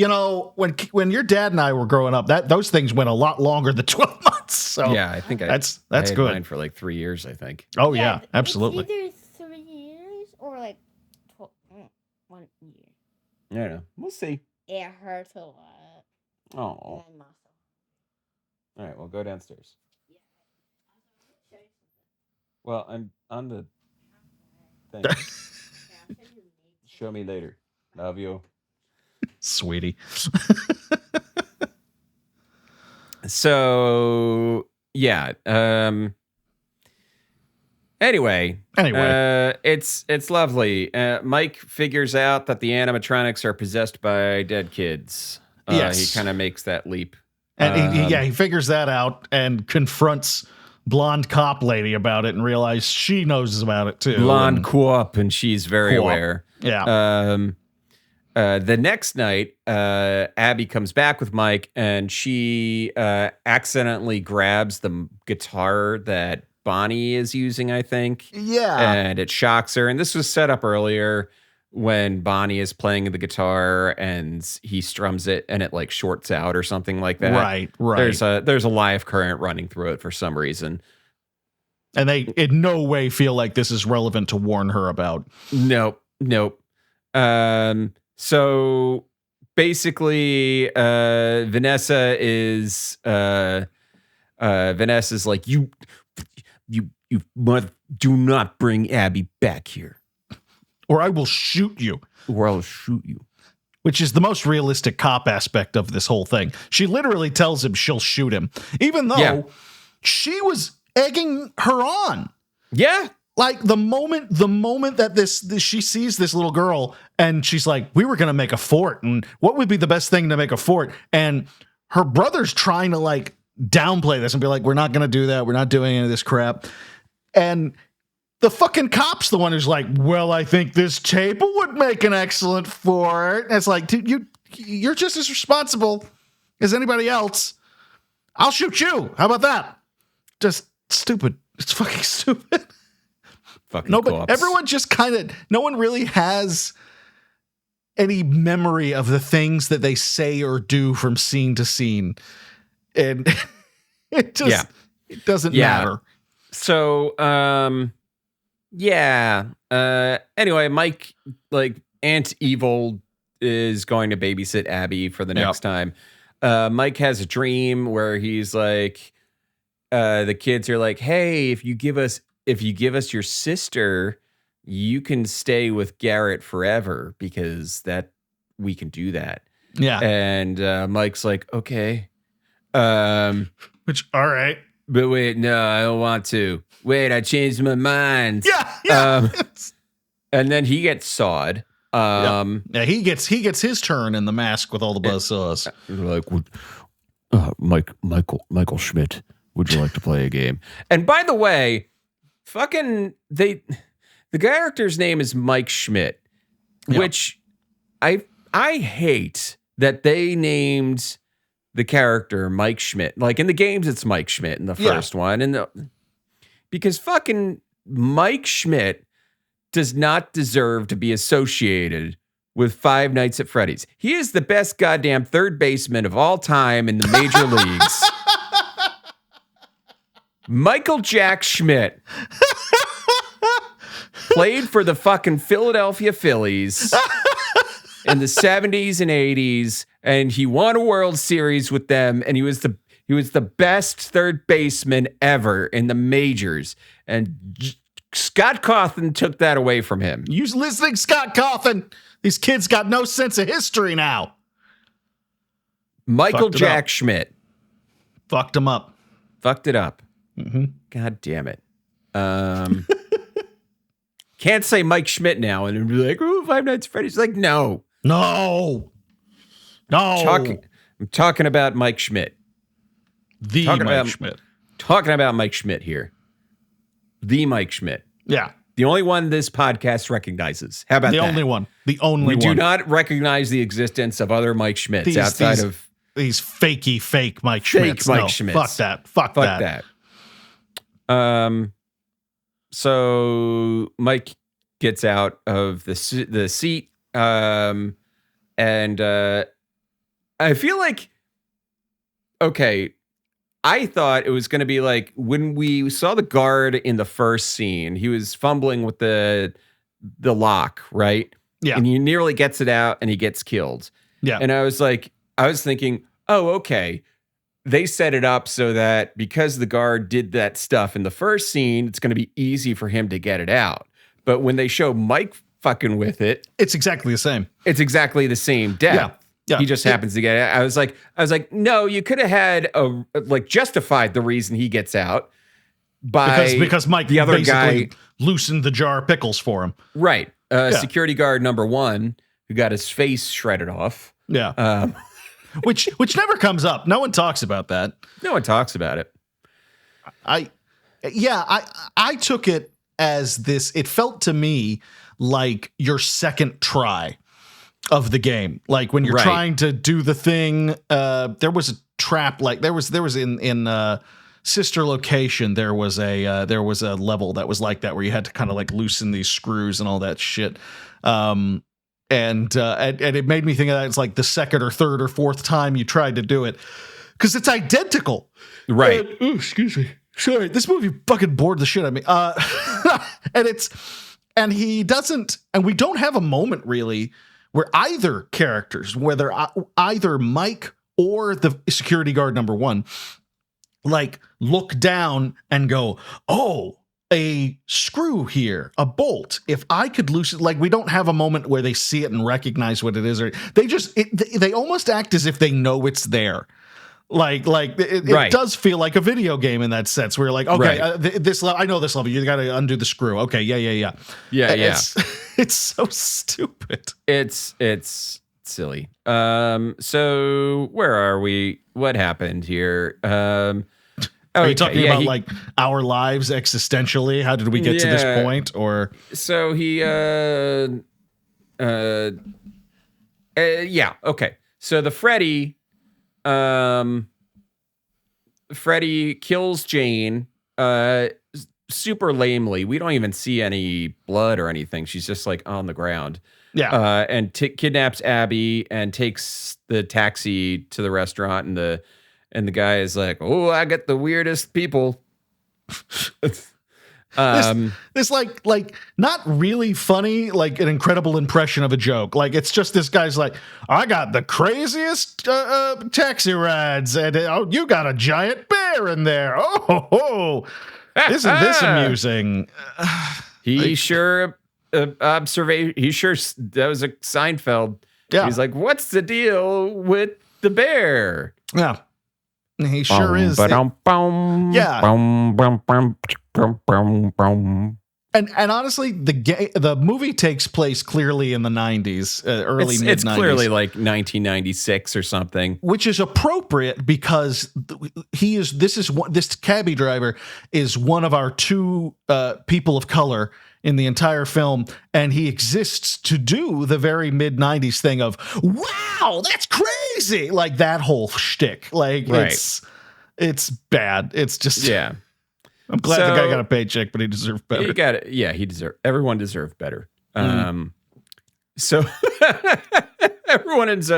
Speaker 1: when your dad and I were growing up, those things went a lot longer than 12 months. So
Speaker 2: Yeah, I think
Speaker 1: that's
Speaker 2: I had
Speaker 1: good.
Speaker 2: mine for like 3 years, I think.
Speaker 1: Oh yeah, absolutely.
Speaker 3: It's either 3 years or like 1 year.
Speaker 2: I don't know. We'll see.
Speaker 3: It hurts a lot.
Speaker 2: Oh.
Speaker 3: And my muscle.
Speaker 2: All right, we'll go downstairs. Well, I'm on the thing. Show me later. Love you.
Speaker 1: Sweetie.
Speaker 2: So, yeah. Anyway, it's lovely. Mike figures out that the animatronics are possessed by dead kids.
Speaker 1: Yes.
Speaker 2: He kind of makes that leap.
Speaker 1: And he figures that out and confronts blonde cop lady about it and realizes she knows about it too.
Speaker 2: Blonde co-op, and she's very aware.
Speaker 1: Yeah.
Speaker 2: The next night, Abby comes back with Mike, and she accidentally grabs the guitar that Bonnie is using, I think.
Speaker 1: Yeah.
Speaker 2: And it shocks her. And this was set up earlier when Bonnie is playing the guitar and he strums it and it like shorts out or something like that.
Speaker 1: Right.
Speaker 2: There's a live current running through it for some reason.
Speaker 1: And they in no way feel like this is relevant to warn her about.
Speaker 2: Nope. So basically, Vanessa's like, you mother, do not bring Abby back here,
Speaker 1: or I will shoot you. Which is the most realistic cop aspect of this whole thing. She literally tells him she'll shoot him, even though she was egging her on.
Speaker 2: Yeah.
Speaker 1: Like the moment that she sees this little girl and she's like, we were going to make a fort, and what would be the best thing to make a fort? And her brother's trying to like downplay this and be like, we're not going to do that. We're not doing any of this crap. And the fucking cop's the one who's like, well, I think this table would make an excellent fort. And it's like, dude, you're just as responsible as anybody else. I'll shoot you. How about that? Just stupid. It's fucking stupid. Everyone just no one really has any memory of the things that they say or do from scene to scene. And it doesn't matter.
Speaker 2: So, anyway, Mike, like Aunt Evil is going to babysit Abby for the next time. Mike has a dream where he's like, the kids are like, hey, if you give us your sister, you can stay with Garrett forever because we can do that.
Speaker 1: Yeah.
Speaker 2: And Mike's like, okay.
Speaker 1: Which, all right.
Speaker 2: But wait, no, I don't want to. Wait, I changed my mind.
Speaker 1: Yeah.
Speaker 2: And then he gets sawed.
Speaker 1: He gets his turn in the mask with all the buzzsaws.
Speaker 2: Like, Michael Schmidt, would you like to play a game? And by the way, the character's name is Mike Schmidt, which I hate that they named the character Mike Schmidt. Like in the games, it's Mike Schmidt in the first one, because fucking Mike Schmidt does not deserve to be associated with Five Nights at Freddy's. He is the best goddamn third baseman of all time in the major leagues. Michael Jack Schmidt played for the fucking Philadelphia Phillies in the 70s and 80s, and he won a World Series with them, and he was the best third baseman ever in the majors. And Scott Cawthon took that away from him.
Speaker 1: You listening, Scott Cawthon? These kids got no sense of history now.
Speaker 2: Michael Jack Schmidt
Speaker 1: fucked him up.
Speaker 2: Fucked it up.
Speaker 1: Mm-hmm.
Speaker 2: God damn it. Can't say Mike Schmidt now and be like, oh, Five Nights at Freddy's. Like, no.
Speaker 1: I'm
Speaker 2: talking about Mike Schmidt.
Speaker 1: Mike Schmidt.
Speaker 2: Talking about Mike Schmidt here. The Mike Schmidt.
Speaker 1: Yeah.
Speaker 2: The only one this podcast recognizes. How about
Speaker 1: The
Speaker 2: that?
Speaker 1: only one. The only
Speaker 2: We
Speaker 1: one.
Speaker 2: do not recognize the existence of other Mike Schmidts outside of
Speaker 1: these fakey fake Mike Schmidts.
Speaker 2: Mike
Speaker 1: No,
Speaker 2: Schmidts.
Speaker 1: Fuck that. Fuck that.
Speaker 2: So Mike gets out of the seat, and I feel like, okay, I thought it was going to be like when we saw the guard in the first scene, he was fumbling with the lock, right?
Speaker 1: Yeah.
Speaker 2: And he nearly gets it out and he gets killed.
Speaker 1: Yeah.
Speaker 2: And I was thinking, oh, okay. They set it up so that because the guard did that stuff in the first scene, it's going to be easy for him to get it out. But when they show Mike fucking with it,
Speaker 1: It's exactly the same.
Speaker 2: it's exactly the same death.
Speaker 1: Yeah. Yeah.
Speaker 2: He just happens to get it. I was like, no, you could have had justified the reason he gets out by
Speaker 1: because Mike
Speaker 2: the other
Speaker 1: basically
Speaker 2: guy,
Speaker 1: loosened the jar of pickles for him.
Speaker 2: right? Security guard number 1 who got his face shredded off.
Speaker 1: Yeah. Which never comes up. No one talks about that.
Speaker 2: No one talks about it.
Speaker 1: I took it as this. It felt to me like your second try of the game. Like when you're
Speaker 2: Right.
Speaker 1: trying to do the thing. There was a trap. Like there was in Sister Location. There was a level that was like that where you had to kind of like loosen these screws and all that shit. And it made me think of that. It's like the second or third or fourth time you tried to do it because it's identical.
Speaker 2: Right.
Speaker 1: Excuse me. Sorry, this movie fucking bored the shit out of me. And he doesn't, and we don't have a moment really where either characters, whether either Mike or the security guard number 1, like look down and go, oh, a screw here, a bolt. If I could loosen, like we don't have a moment where they see it and recognize what it is, or they almost act as if they know it's there. Like it
Speaker 2: Right.
Speaker 1: does feel like a video game in that sense. Where you're like, okay,
Speaker 2: Right.
Speaker 1: this I know this level. You got to undo the screw. Okay, yeah.
Speaker 2: Yeah.
Speaker 1: It's so stupid.
Speaker 2: It's silly. So where are we? What happened here?
Speaker 1: Are you talking about like our lives existentially? How did we get to this point? Or
Speaker 2: so he yeah, okay. So the Freddy kills Jane super lamely. We don't even see any blood or anything. She's just like on the ground.
Speaker 1: yeah,
Speaker 2: And kidnaps Abby and takes the taxi to the restaurant, and the guy is like, "Oh, I get the weirdest people."
Speaker 1: this like not really funny, like an incredible impression of a joke. Like it's just this guy's like, I got the craziest taxi rides, and you got a giant bear in there. Oh, isn't this amusing?
Speaker 2: He sure observation. He sure that was a Seinfeld.
Speaker 1: Yeah.
Speaker 2: He's like, "What's the deal with the bear?"
Speaker 1: Yeah, he sure is.
Speaker 2: Yeah.
Speaker 1: And honestly, the movie takes place clearly in the 90s, early mid-90s.
Speaker 2: It's clearly like 1996 or something.
Speaker 1: Which is appropriate because this cabbie driver is one of our 2 people of color in the entire film, and he exists to do the very mid-90s thing of, wow, that's crazy! Like that whole shtick. Like,
Speaker 2: right.
Speaker 1: It's bad. It's just...
Speaker 2: Yeah.
Speaker 1: I'm glad the guy got a paycheck, but he deserved better.
Speaker 2: He got it. Yeah, everyone deserved better. So everyone is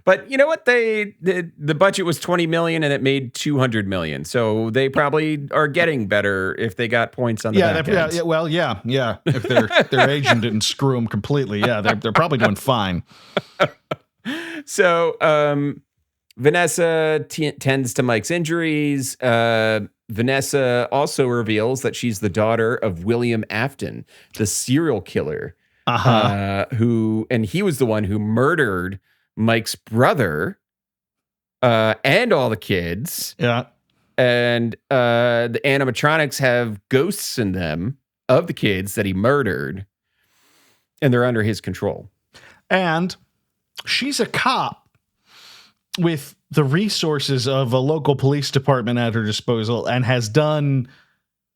Speaker 2: but you know what? The budget was 20 million and it made 200 million. So they probably are getting better if they got points on the back end.
Speaker 1: Yeah. Well, yeah. If their agent didn't screw them completely, yeah, they're probably doing fine.
Speaker 2: So Vanessa tends to Mike's injuries. Vanessa also reveals that she's the daughter of William Afton, the serial killer, and he was the one who murdered Mike's brother and all the kids.
Speaker 1: Yeah.
Speaker 2: And the animatronics have ghosts in them of the kids that he murdered, and they're under his control.
Speaker 1: And she's a cop with the resources of a local police department at her disposal and has done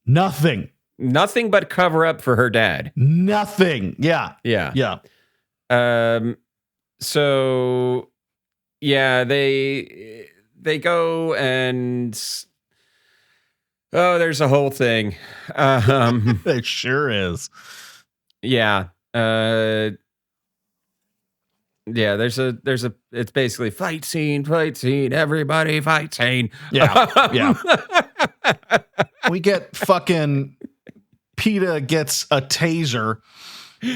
Speaker 1: nothing
Speaker 2: Nothing but cover up for her dad.
Speaker 1: Nothing. Yeah.
Speaker 2: Yeah.
Speaker 1: Yeah.
Speaker 2: So yeah, they go and there's a whole thing.
Speaker 1: It sure is.
Speaker 2: Yeah. Yeah, there's a it's basically fight scene, everybody fight scene.
Speaker 1: Yeah. Yeah. We get fucking PETA gets a taser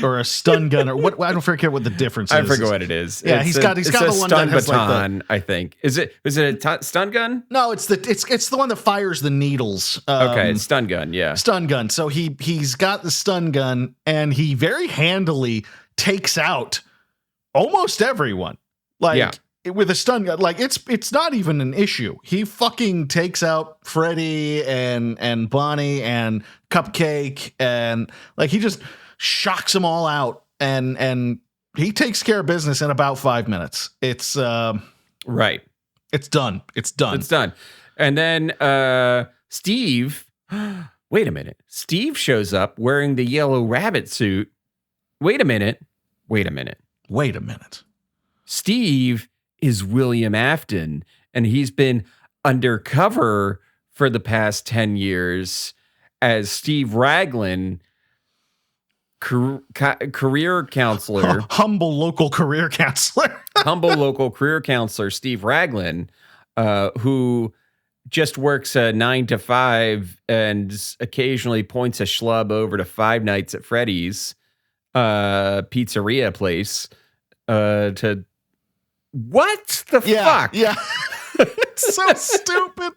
Speaker 1: or a stun gun or what? I don't forget what the difference is.
Speaker 2: I forget what it is.
Speaker 1: Yeah, he's got the one that has
Speaker 2: baton, I think. Is it a stun gun?
Speaker 1: No, it's the one that fires the needles.
Speaker 2: Okay, stun gun, yeah.
Speaker 1: Stun gun. So he's got the stun gun and he very handily takes out almost everyone. With a stun gun, like it's not even an issue. He fucking takes out Freddy and Bonnie and Cupcake and like he just shocks them all out and he takes care of business in about 5 minutes. It's
Speaker 2: right.
Speaker 1: It's done. It's done.
Speaker 2: And then Steve, wait a minute. Steve shows up wearing the yellow rabbit suit. Wait a minute. Steve is William Afton, and he's been undercover for the past 10 years as Steve Raglan, career counselor.
Speaker 1: Humble local career counselor.
Speaker 2: Steve Raglan, who just works a 9 to 5 and occasionally points a schlub over to Five Nights at Freddy's pizzeria place to what the fuck?
Speaker 1: Yeah. It's so stupid.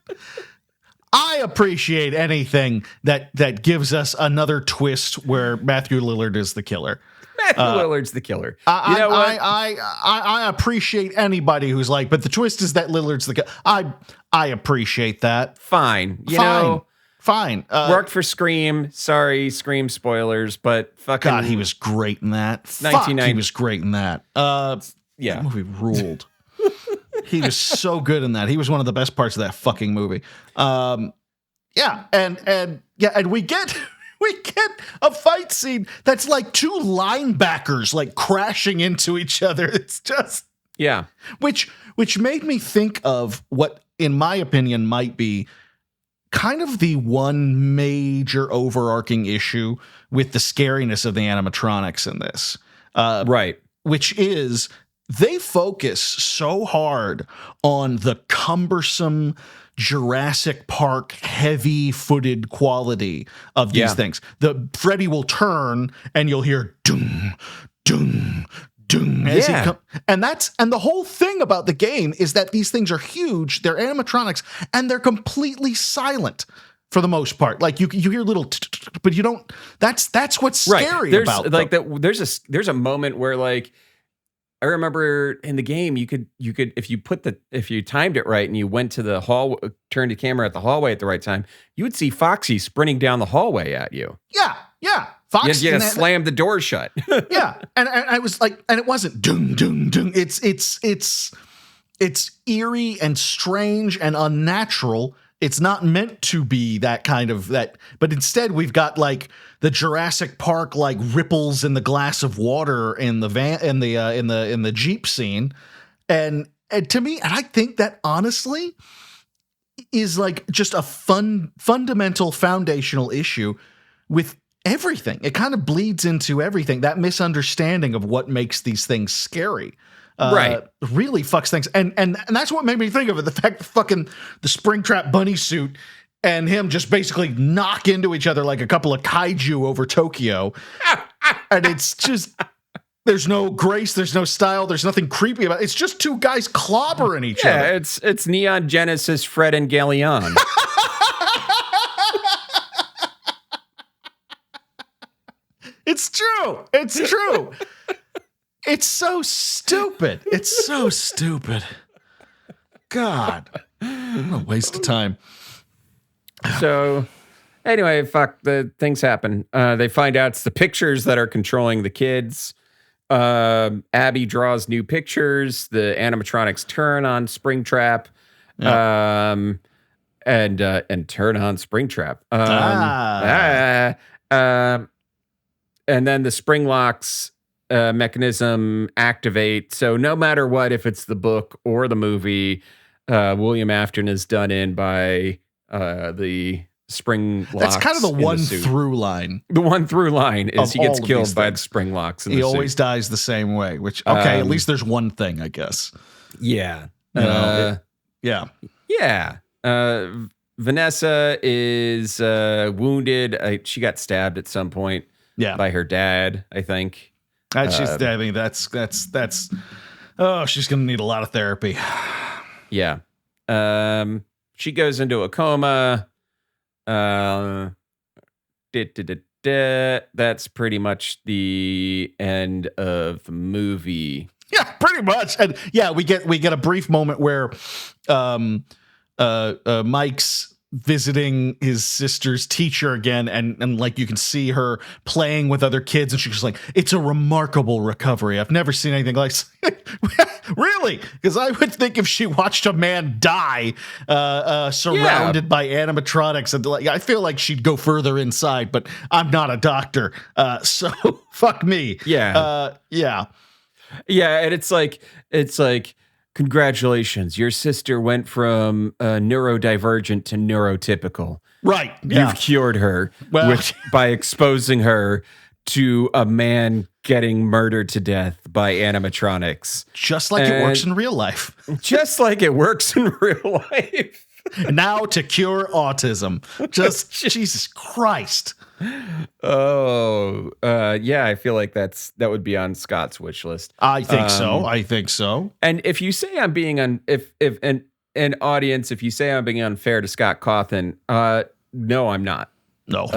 Speaker 1: I appreciate anything that gives us another twist where Matthew Lillard is the killer.
Speaker 2: Lillard's the killer.
Speaker 1: You know what? I appreciate anybody who's like, but the twist is that Lillard's the killer. I appreciate that.
Speaker 2: Fine.
Speaker 1: Fine.
Speaker 2: Worked for Scream. Sorry, Scream spoilers, but fucking
Speaker 1: God, he was great in that.
Speaker 2: 1990.
Speaker 1: He was great in that.
Speaker 2: Yeah.
Speaker 1: That movie ruled. He was so good in that. He was one of the best parts of that fucking movie. And we get a fight scene that's like two linebackers like crashing into each other. It's just which made me think of what, in my opinion, might be kind of the one major overarching issue with the scariness of the animatronics in this.
Speaker 2: Right.
Speaker 1: Which is they focus so hard on the cumbersome Jurassic Park heavy-footed quality of these things. The Freddy will turn and you'll hear doom, doom, doom as he and the whole thing about the game is that these things are huge, they're animatronics, and they're completely silent for the most part. Like you hear little but you don't that's what's scary about
Speaker 2: like that. There's a moment where like I remember in the game you could if you timed it right and you went to the hall, turned the camera at the hallway at the right time, you would see Foxy sprinting down the hallway at you.
Speaker 1: Yeah. Foxy,
Speaker 2: you had to slam the door shut.
Speaker 1: Yeah, and I was like, and it wasn't doom doom doom. It's eerie and strange and unnatural. It's not meant to be that kind of that, but instead we've got like the Jurassic Park like ripples in the glass of water in the van in the Jeep scene, and to me, and I think that honestly is like just a fundamental foundational issue with everything. It kind of bleeds into everything. That misunderstanding of what makes these things scary. Really fucks things. And that's what made me think of it. The fact that fucking the Springtrap bunny suit and him just basically knock into each other like a couple of kaiju over Tokyo. And it's just, there's no grace, there's no style, there's nothing creepy about it. It's just two guys clobbering each other.
Speaker 2: Yeah, it's Neon Genesis, Fred and Galleon.
Speaker 1: It's true. It's true. It's so stupid. It's so stupid. God. What a waste of time.
Speaker 2: So, anyway, the things happen. They find out it's the pictures that are controlling the kids. Abby draws new pictures. The animatronics turn on Springtrap. and turn on Springtrap. And then the spring locks mechanism activate. So no matter what, if it's the book or the movie, William Afton is done in by the spring locks.
Speaker 1: That's kind of the one through line.
Speaker 2: The one through line is he gets killed by the spring locks.
Speaker 1: He always dies the same way, which, okay, at least there's one thing, I guess.
Speaker 2: Yeah.
Speaker 1: Yeah.
Speaker 2: Vanessa is wounded. She got stabbed at some point by her dad, I think.
Speaker 1: I mean, that's oh, she's going to need a lot of therapy.
Speaker 2: Yeah. She goes into a coma. That's pretty much the end of the movie.
Speaker 1: Yeah, pretty much. And yeah, we get a brief moment where Mike's visiting his sister's teacher again, and like you can see her playing with other kids, and she's just like, it's a remarkable recovery. I've never seen anything like really, because I would think if she watched a man die surrounded by animatronics, and like, I feel like she'd go further inside, but I'm not a doctor, so fuck me.
Speaker 2: Yeah, and it's like congratulations, your sister went from neurodivergent to neurotypical.
Speaker 1: Right. Yeah.
Speaker 2: You've cured her by exposing her to a man getting murdered to death by animatronics.
Speaker 1: Just like it works in real life.
Speaker 2: Just like it works in real life.
Speaker 1: Now to cure autism. Just Jesus Christ.
Speaker 2: Oh, yeah, I feel like that would be on Scott's wish list.
Speaker 1: I think so.
Speaker 2: And if you say I'm being if an audience, if you say I'm being unfair to Scott Cawthon, no, I'm not.
Speaker 1: No,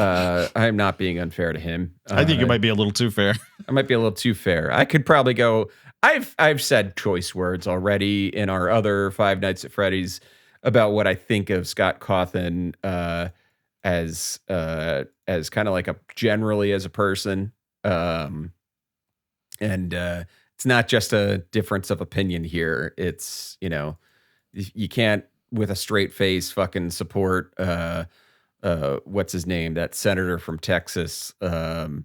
Speaker 2: I'm not being unfair to him.
Speaker 1: I think it might be a little too fair.
Speaker 2: I might be a little too fair. I could probably go. I've said choice words already in our other Five Nights at Freddy's about what I think of Scott Cawthon as kind of like generally as a person. And it's not just a difference of opinion here. It's, you can't with a straight face fucking support what's his name, that senator from Texas,
Speaker 1: Cruz.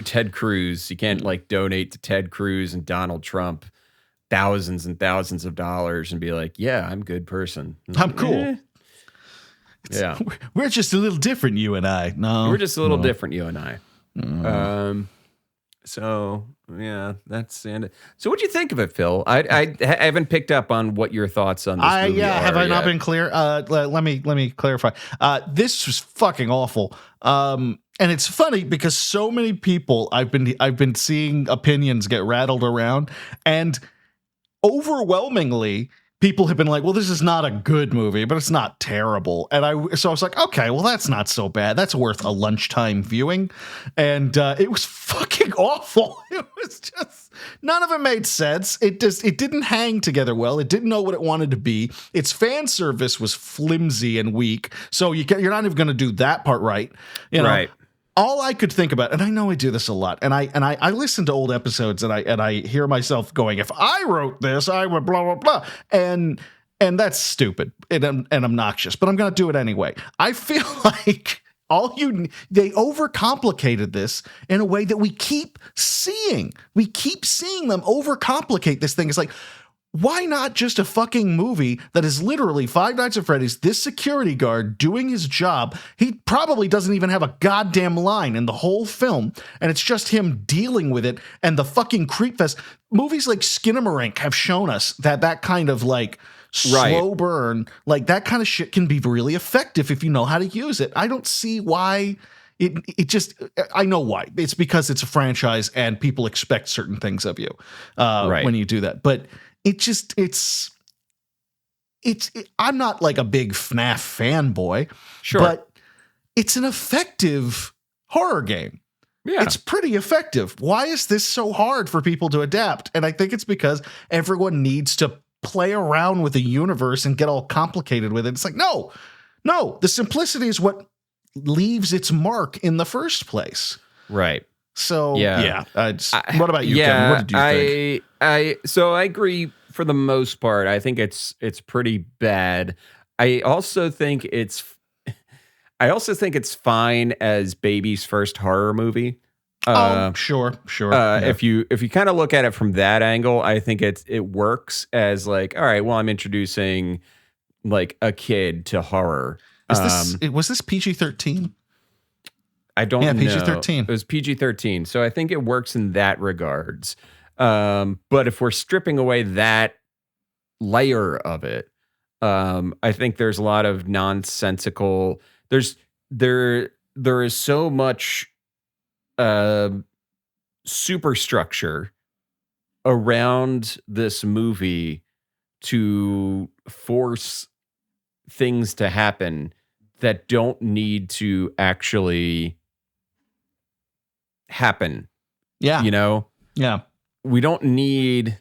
Speaker 2: Ted Cruz. You can't like donate to Ted Cruz and Donald Trump thousands and thousands of dollars and be like, yeah, I'm a good person.
Speaker 1: I'm cool. Yeah. We're just a little different, you and I. No.
Speaker 2: We're just a little different, you and I. So yeah, that's it. So what'd you think of it, Phil? I haven't picked up on what your thoughts on this movie are.
Speaker 1: Have I not been clear? Let me clarify. This was fucking awful. And it's funny because so many people I've been seeing opinions get rattled around, and overwhelmingly people have been like, well, this is not a good movie, but it's not terrible. And so I was like, okay, well, that's not so bad. That's worth a lunchtime viewing. And it was fucking awful. It was just, none of it made sense. It didn't hang together well. It didn't know what it wanted to be. Its fan service was flimsy and weak. So you're not even going to do that part right. Right. All I could think about, and I know I do this a lot, and I listen to old episodes, and I hear myself going, if I wrote this, I would blah blah blah, and that's stupid and obnoxious, but I'm gonna do it anyway. I feel like they overcomplicated this in a way that we keep seeing. We keep seeing them overcomplicate this thing. It's like, why not just a fucking movie that is literally Five Nights at Freddy's, this security guard doing his job? He probably doesn't even have a goddamn line in the whole film, and it's just him dealing with it and the fucking creep fest. Movies like Skinamarink have shown us that kind of like slow burn, like that kind of shit can be really effective if you know how to use it. I don't see why. It just, I know why. It's because it's a franchise and people expect certain things of you when you do that. But I'm not like a big FNAF fanboy, sure, but it's an effective horror game. Yeah. It's pretty effective. Why is this so hard for people to adapt? And I think it's because everyone needs to play around with the universe and get all complicated with it. It's like, no, the simplicity is what leaves its mark in the first place. Right. So, what about you, Kevin? What did you think?
Speaker 2: So I agree for the most part. I think it's pretty bad. I also think it's fine as baby's first horror movie.
Speaker 1: Sure. Yeah.
Speaker 2: If you kind of look at it from that angle, I think it works as like, all right, well, I'm introducing like a kid to horror.
Speaker 1: Was this PG-13?
Speaker 2: I don't know.
Speaker 1: PG-13.
Speaker 2: It was PG-13. So I think it works in that regards. But if we're stripping away that layer of it, I think there's a lot of nonsensical. There is so much superstructure around this movie to force things to happen that don't need to actually happen.
Speaker 1: Yeah.
Speaker 2: You know?
Speaker 1: Yeah.
Speaker 2: We don't need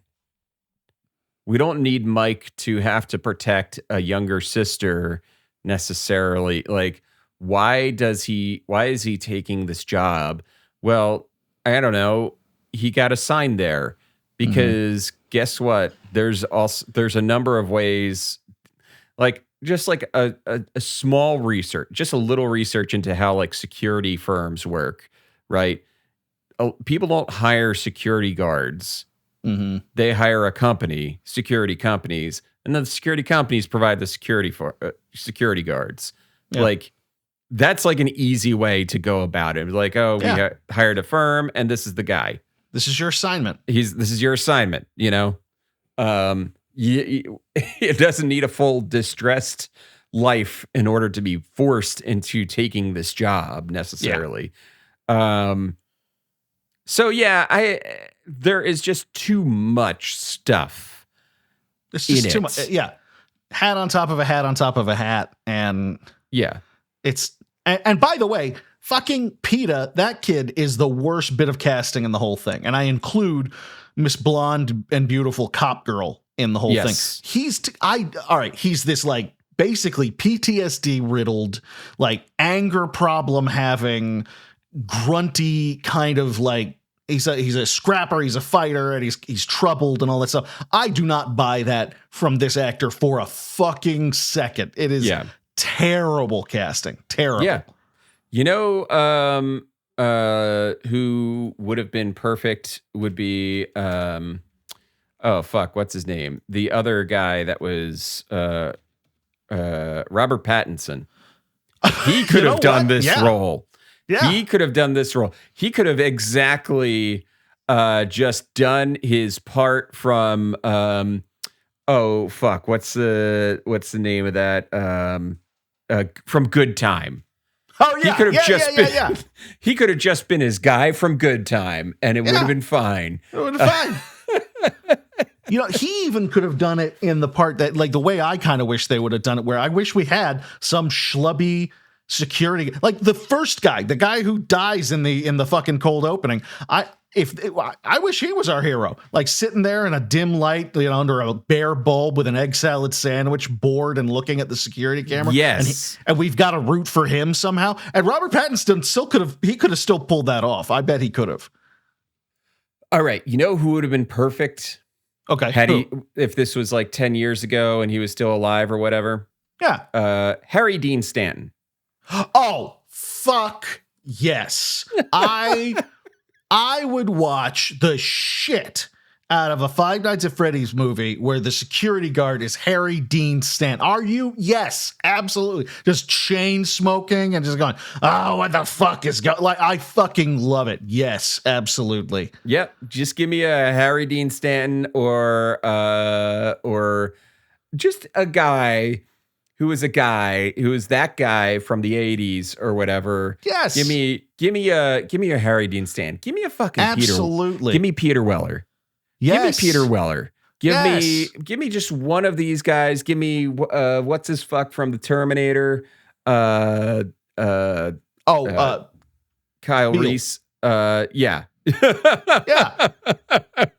Speaker 2: Mike to have to protect a younger sister necessarily. Like, why is he taking this job? Well, I don't know. He got assigned there because guess what? There's a number of ways, like just like a small research, just a little research into how like security firms work, right? People don't hire security guards. They hire a company, security companies, and then the security companies provide the security for security guards.
Speaker 1: Yeah.
Speaker 2: Like, that's like an easy way to go about it. Like, oh, we hired a firm, and this is the guy.
Speaker 1: This is your assignment.
Speaker 2: This is your assignment. You know, it doesn't need a full distressed life in order to be forced into taking this job necessarily. So yeah, there is just too much stuff.
Speaker 1: It's just too much. Yeah, hat on top of a hat on top of a hat, and
Speaker 2: yeah,
Speaker 1: it's. And by the way, fucking PETA, that kid is the worst bit of casting in the whole thing. And I include Miss Blonde and Beautiful Cop Girl in the whole thing. He's this like basically PTSD riddled, like anger problem having, grunty kind of like, he's a scrapper, he's a fighter, and he's troubled and all that stuff. I do not buy that from this actor for a fucking second. It is terrible casting. Terrible.
Speaker 2: Yeah. You know, who would have been perfect would be, oh, fuck, what's his name? The other guy that was Robert Pattinson. He could have done this role. Yeah. He could have done this role. He could have exactly just done his part from, oh, fuck, what's the name of that? From Good Time.
Speaker 1: Oh yeah,
Speaker 2: he could have just been his guy from Good Time, and it would have been fine.
Speaker 1: It would have been fine. You know, he even could have done it in the part that, like, the way I kind of wish they would have done it, where I wish we had some schlubby security, like the first guy, the guy who dies in the fucking cold opening. I wish he was our hero, like sitting there in a dim light, you know, under a bare bulb with an egg salad sandwich, bored and looking at the security camera.
Speaker 2: Yes,
Speaker 1: and we've got to root for him somehow. And Robert Pattinson still could have still pulled that off. I bet he could have.
Speaker 2: All right, you know who would have been perfect?
Speaker 1: Okay,
Speaker 2: if this was like 10 years ago and he was still alive or whatever.
Speaker 1: Yeah,
Speaker 2: Harry Dean Stanton.
Speaker 1: Oh fuck yes, I would watch the shit out of a Five Nights at Freddy's movie where the security guard is Harry Dean Stanton. Are you? Yes, absolutely. Just chain smoking and just going, oh, what the fuck is going? Like, I fucking love it. Yes, absolutely.
Speaker 2: Yep. Just give me a Harry Dean Stanton or just a guy who is that guy from the 80s or whatever.
Speaker 1: Yes.
Speaker 2: Give me a Harry Dean Stanton. Give me a fucking
Speaker 1: absolutely.
Speaker 2: Give me Peter Weller.
Speaker 1: Yes.
Speaker 2: Give me Peter Weller. Give me just one of these guys. Give me what's his fuck from the Terminator? Kyle Reese. Yeah.
Speaker 1: Yeah.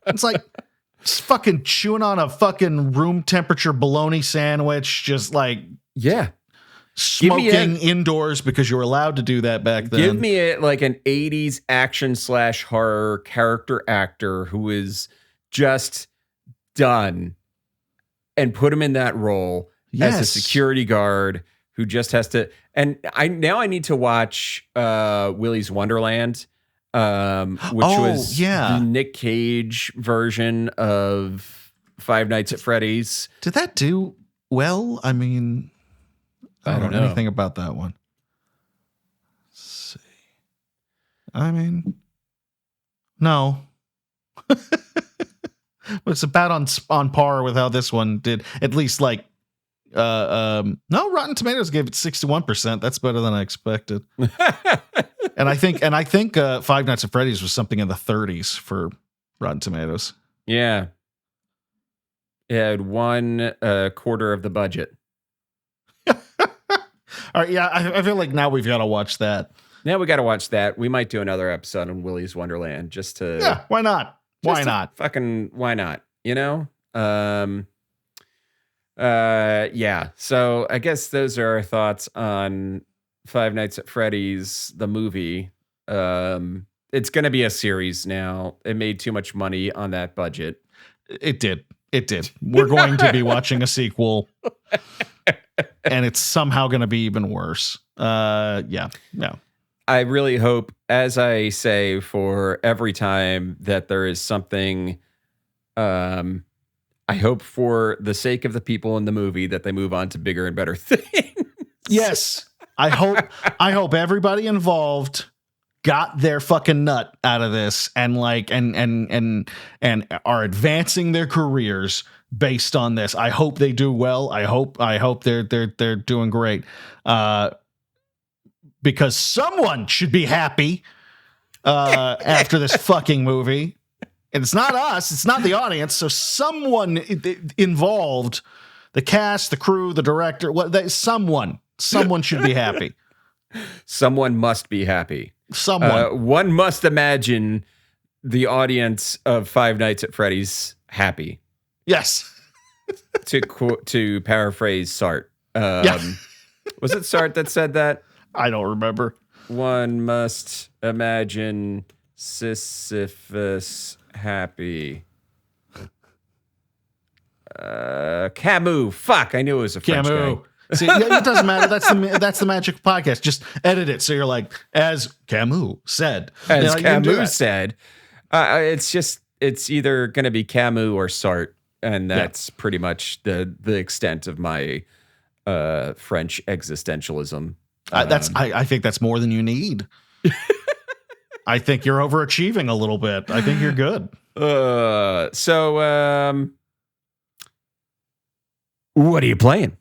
Speaker 1: It's like just fucking chewing on a fucking room temperature bologna sandwich, just like smoking indoors because you were allowed to do that back then.
Speaker 2: Give me an 80s action / horror character actor who is just done and put him in that role as a
Speaker 1: Yes.
Speaker 2: security guard who just has to. And I need to watch Willy's Wonderland, which was the Nick Cage version of Five Nights at Freddy's.
Speaker 1: Did that do well? I mean, I don't know anything about that one. Let's see. I mean, no. It's about on par with how this one did. At least like, no, Rotten Tomatoes gave it 61%. That's better than I expected. and I think Five Nights at Freddy's was something in the 30s for Rotten Tomatoes.
Speaker 2: Yeah. It had 1/4 of the budget.
Speaker 1: All right. Yeah. I feel like now we've got to watch that.
Speaker 2: Now we got to watch that. We might do another episode on Willy's Wonderland just to.
Speaker 1: Yeah. Why not? Why not?
Speaker 2: Fucking why not? You know? Yeah. So I guess those are our thoughts on Five Nights at Freddy's, the movie. It's going to be a series now. It made too much money on that budget.
Speaker 1: It did. We're going to be watching a sequel, and it's somehow going to be even worse. Yeah. No.
Speaker 2: I really hope, as I say for every time that there is something, I hope for the sake of the people in the movie that they move on to bigger and better things.
Speaker 1: Yes. I hope everybody involved got their fucking nut out of this and are advancing their careers based on this. I hope they do well. I hope they're doing great. Because someone should be happy after this fucking movie. And it's not us. It's not the audience. So someone involved, the cast, the crew, the director, someone should be happy.
Speaker 2: Someone must be happy.
Speaker 1: Someone.
Speaker 2: One must imagine the audience of Five Nights at Freddy's happy.
Speaker 1: Yes.
Speaker 2: to paraphrase Sartre. Was it Sartre that said that?
Speaker 1: I don't remember.
Speaker 2: One must imagine Sisyphus happy. Camus. Fuck, I knew it was a French guy.
Speaker 1: See, it doesn't matter. That's the magic of podcast. Just edit it so you're like, as Camus said.
Speaker 2: As Camus said. It's either going to be Camus or Sartre, and that's pretty much the extent of my French existentialism.
Speaker 1: I think that's more than you need. I think you're overachieving a little bit. I think you're good.
Speaker 2: So what are you playing?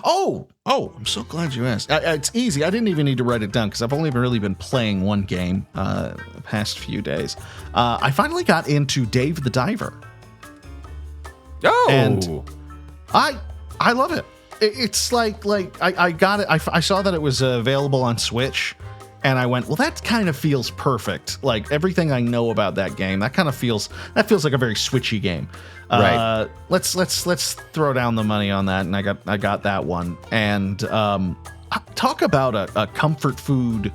Speaker 1: Oh, I'm so glad you asked. It's easy. I didn't even need to write it down because I've only really been playing one game the past few days. I finally got into Dave the Diver.
Speaker 2: Oh,
Speaker 1: and I love it. It's like I got it. I saw that it was available on Switch, and I went, well, that kind of feels perfect. Like everything I know about that game, that feels like a very Switchy game.
Speaker 2: Right.
Speaker 1: Let's throw down the money on that, and I got that one. And talk about a comfort food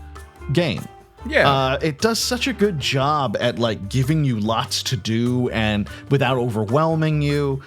Speaker 1: game.
Speaker 2: Yeah.
Speaker 1: It does such a good job at like giving you lots to do and without overwhelming you.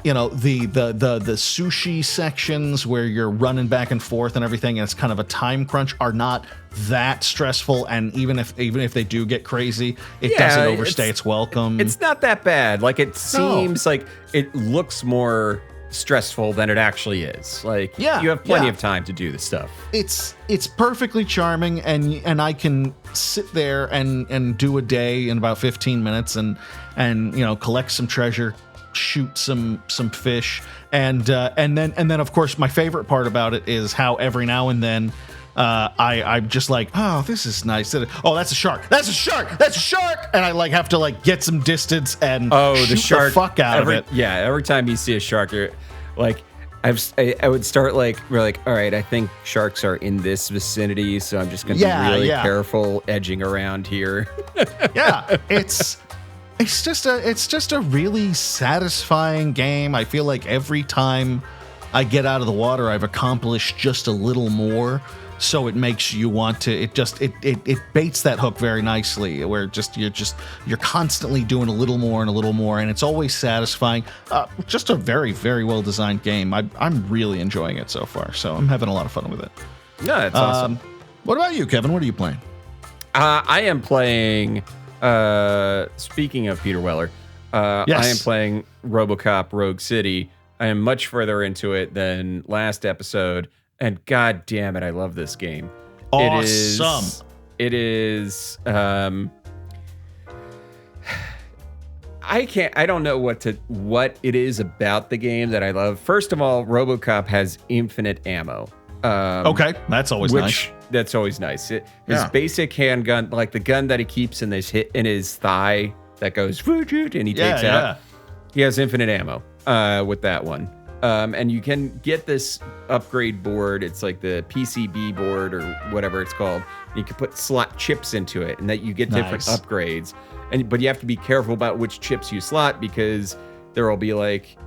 Speaker 1: You know, the sushi sections where you're running back and forth and everything, and it's kind of a time crunch, are not that stressful. And even if they do get crazy, it doesn't overstay its welcome.
Speaker 2: It's not that bad. Like it seems like it looks more stressful than it actually is. Like you have plenty of time to do the stuff.
Speaker 1: It's perfectly charming, and I can sit there and do a day in about 15 minutes and you know, collect some treasure, shoot some fish, and then of course my favorite part about it is how every now and then I'm just like, oh, this is nice. Oh, that's a shark. That's a shark. That's a shark. And I like have to like get some distance and shoot the shark, the fuck out of it.
Speaker 2: Yeah, every time you see a shark, you're like, I would start like, we're like, all right, I think sharks are in this vicinity, so I'm just gonna be really careful edging around here.
Speaker 1: Yeah, it's just a really satisfying game. I feel like every time I get out of the water, I've accomplished just a little more. so it makes you want to. It baits that hook very nicely, where you're constantly doing a little more and a little more, and it's always satisfying. Just a very, very well designed game. I'm really enjoying it so far, so I'm having a lot of fun with it.
Speaker 2: Yeah, that's awesome.
Speaker 1: What about you, Kevin? What are you playing?
Speaker 2: I am playing. Speaking of Peter Weller,
Speaker 1: Yes.
Speaker 2: I am playing RoboCop Rogue City. I am much further into it than last episode, and god damn it, I love this game.
Speaker 1: Awesome.
Speaker 2: It is. I don't know what it is about the game that I love. First of all, RoboCop has infinite ammo.
Speaker 1: Okay, that's always nice.
Speaker 2: That's always nice. His
Speaker 1: Yeah.
Speaker 2: basic handgun, like the gun that he keeps in his thigh that goes and he takes out. He has infinite ammo with that one. And you can get this upgrade board. It's like the PCB board or whatever it's called. You can put slot chips into it, and that you get different
Speaker 1: Nice.
Speaker 2: upgrades. But you have to be careful about which chips you slot, because there will be like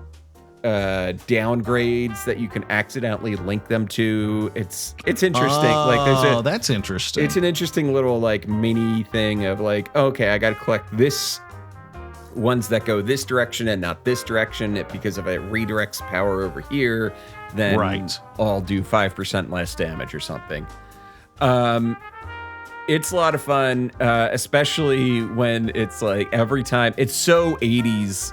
Speaker 2: downgrades that you can accidentally link them to. It's interesting.
Speaker 1: Oh, that's interesting.
Speaker 2: It's an interesting little like mini thing of like, okay, I got to collect this ones that go this direction and not this direction, because if it redirects power over here, then
Speaker 1: Right.
Speaker 2: I'll do 5% less damage or something. It's a lot of fun, especially when it's like every time. It's so 80s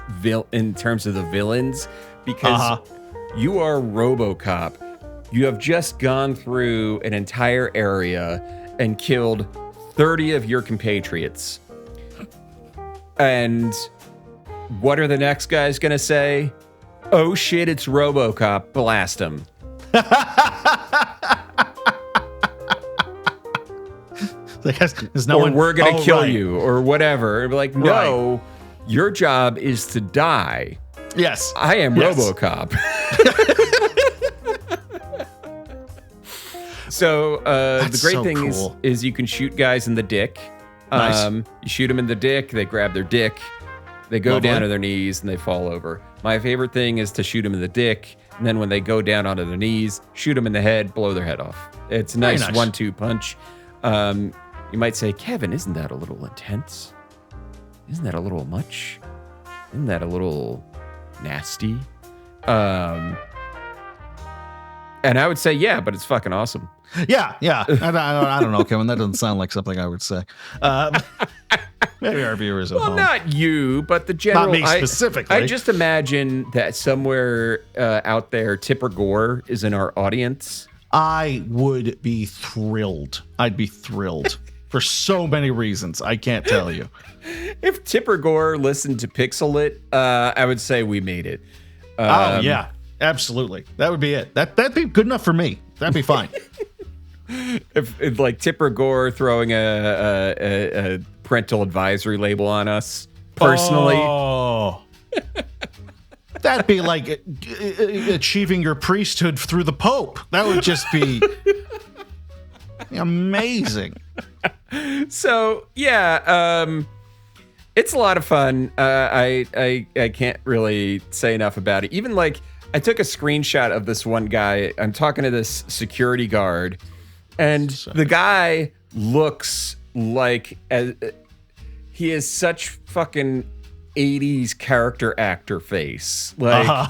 Speaker 2: in terms of the villains, because you are RoboCop. You have just gone through an entire area and killed 30 of your compatriots. And what are the next guys going to say? Oh shit, it's RoboCop. Blast him.
Speaker 1: There's no
Speaker 2: or
Speaker 1: one,
Speaker 2: we're going to kill
Speaker 1: right.
Speaker 2: you or whatever. It'd be like, no, your job is to die.
Speaker 1: Yes.
Speaker 2: I am
Speaker 1: Yes.
Speaker 2: RoboCop. So the great
Speaker 1: so
Speaker 2: thing
Speaker 1: cool.
Speaker 2: is you can shoot guys in the dick.
Speaker 1: Nice.
Speaker 2: You shoot them in the dick, they grab their dick, they go
Speaker 1: Lovely.
Speaker 2: down to their knees, and they fall over. My favorite thing is to shoot them in the dick, and then when they go down onto their knees, shoot them in the head, blow their head off. It's a
Speaker 1: Very
Speaker 2: nice
Speaker 1: nice.
Speaker 2: 1-2 punch. You might say, Kevin, isn't that a little intense? Isn't that a little much? Isn't that a little nasty? And I would say, yeah, but it's fucking awesome.
Speaker 1: Yeah. I don't know, Kevin. That doesn't sound like something I would say. Maybe our viewers at
Speaker 2: Well,
Speaker 1: home.
Speaker 2: not you, but the general.
Speaker 1: Not me specifically.
Speaker 2: I just imagine that somewhere out there, Tipper Gore is in our audience.
Speaker 1: I would be thrilled. I'd be thrilled for so many reasons. I can't tell you.
Speaker 2: If Tipper Gore listened to Pixel It, I would say we made it.
Speaker 1: Oh yeah, absolutely. That would be it. That'd be good enough for me. That'd be fine.
Speaker 2: If like Tipper Gore throwing a parental advisory label on us personally.
Speaker 1: Oh. That'd be like achieving your priesthood through the Pope. That would just be amazing.
Speaker 2: So yeah, it's a lot of fun. I can't really say enough about it. Even like I took a screenshot of this one guy. I'm talking to this security guard, and the guy looks like he has such fucking 80s character actor face. Like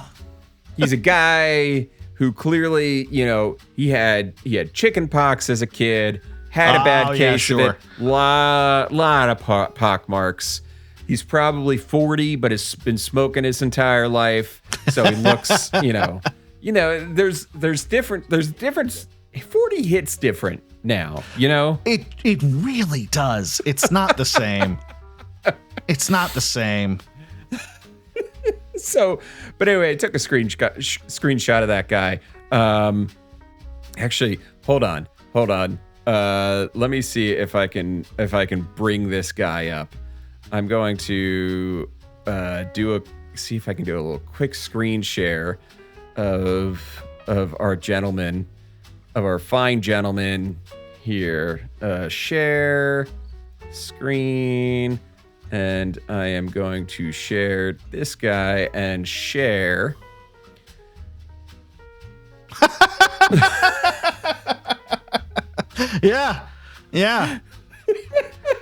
Speaker 2: he's a guy who clearly, he had chicken pox as a kid, had a bad case of it, lot of pock marks. He's probably 40, but has been smoking his entire life, so he looks, there's difference. 40 hits different now,
Speaker 1: It really does. It's not the same. It's not the same.
Speaker 2: So, but anyway, I took a screenshot of that guy. Actually, hold on. Let me see if I can bring this guy up. I'm going to see if I can do a little quick screen share of our gentleman, of our fine gentleman here. Share screen. And I am going to share this guy and share.
Speaker 1: Yeah. Yeah.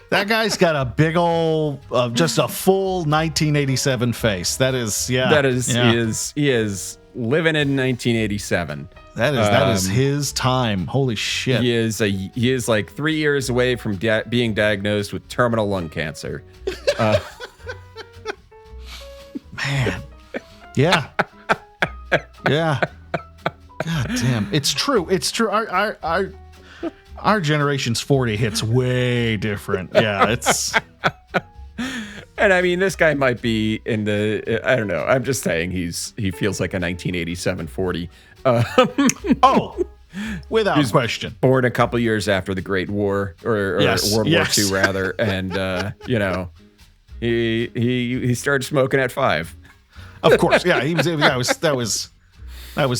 Speaker 1: That guy's got a big old, just a full 1987 face. That is, yeah.
Speaker 2: That is,
Speaker 1: yeah.
Speaker 2: he is living in 1987.
Speaker 1: That is his time. Holy shit.
Speaker 2: He is like 3 years away from being diagnosed with terminal lung cancer.
Speaker 1: Man. Yeah. Yeah. God damn. It's true. It's true. Our generation's 40 hits way different. Yeah, it's...
Speaker 2: And I mean, this guy might be in the, I don't know. I'm just saying he feels like a 1987 40.
Speaker 1: Oh, without question.
Speaker 2: Born a couple years after the Great War, or
Speaker 1: Yes,
Speaker 2: World
Speaker 1: yes.
Speaker 2: War II rather. And, he started smoking at 5.
Speaker 1: Of course. Yeah, that was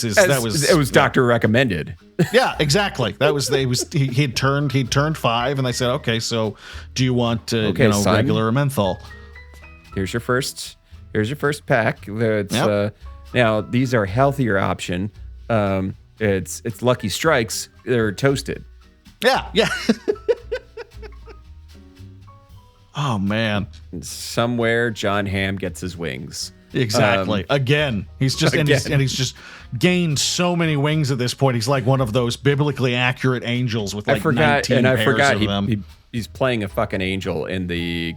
Speaker 1: his
Speaker 2: doctor recommended.
Speaker 1: Yeah, exactly. He turned 5 and they said, "Okay, so do you want
Speaker 2: son,
Speaker 1: regular or menthol?"
Speaker 2: Here's your first pack.
Speaker 1: Yep.
Speaker 2: Now these are healthier option. It's Lucky Strikes. They're toasted.
Speaker 1: Yeah. Oh man.
Speaker 2: Somewhere John Hamm gets his wings.
Speaker 1: Exactly. Again, he's just and he's just gained so many wings at this point. He's like one of those biblically accurate angels with like 19 pairs of them.
Speaker 2: He's playing a fucking angel in the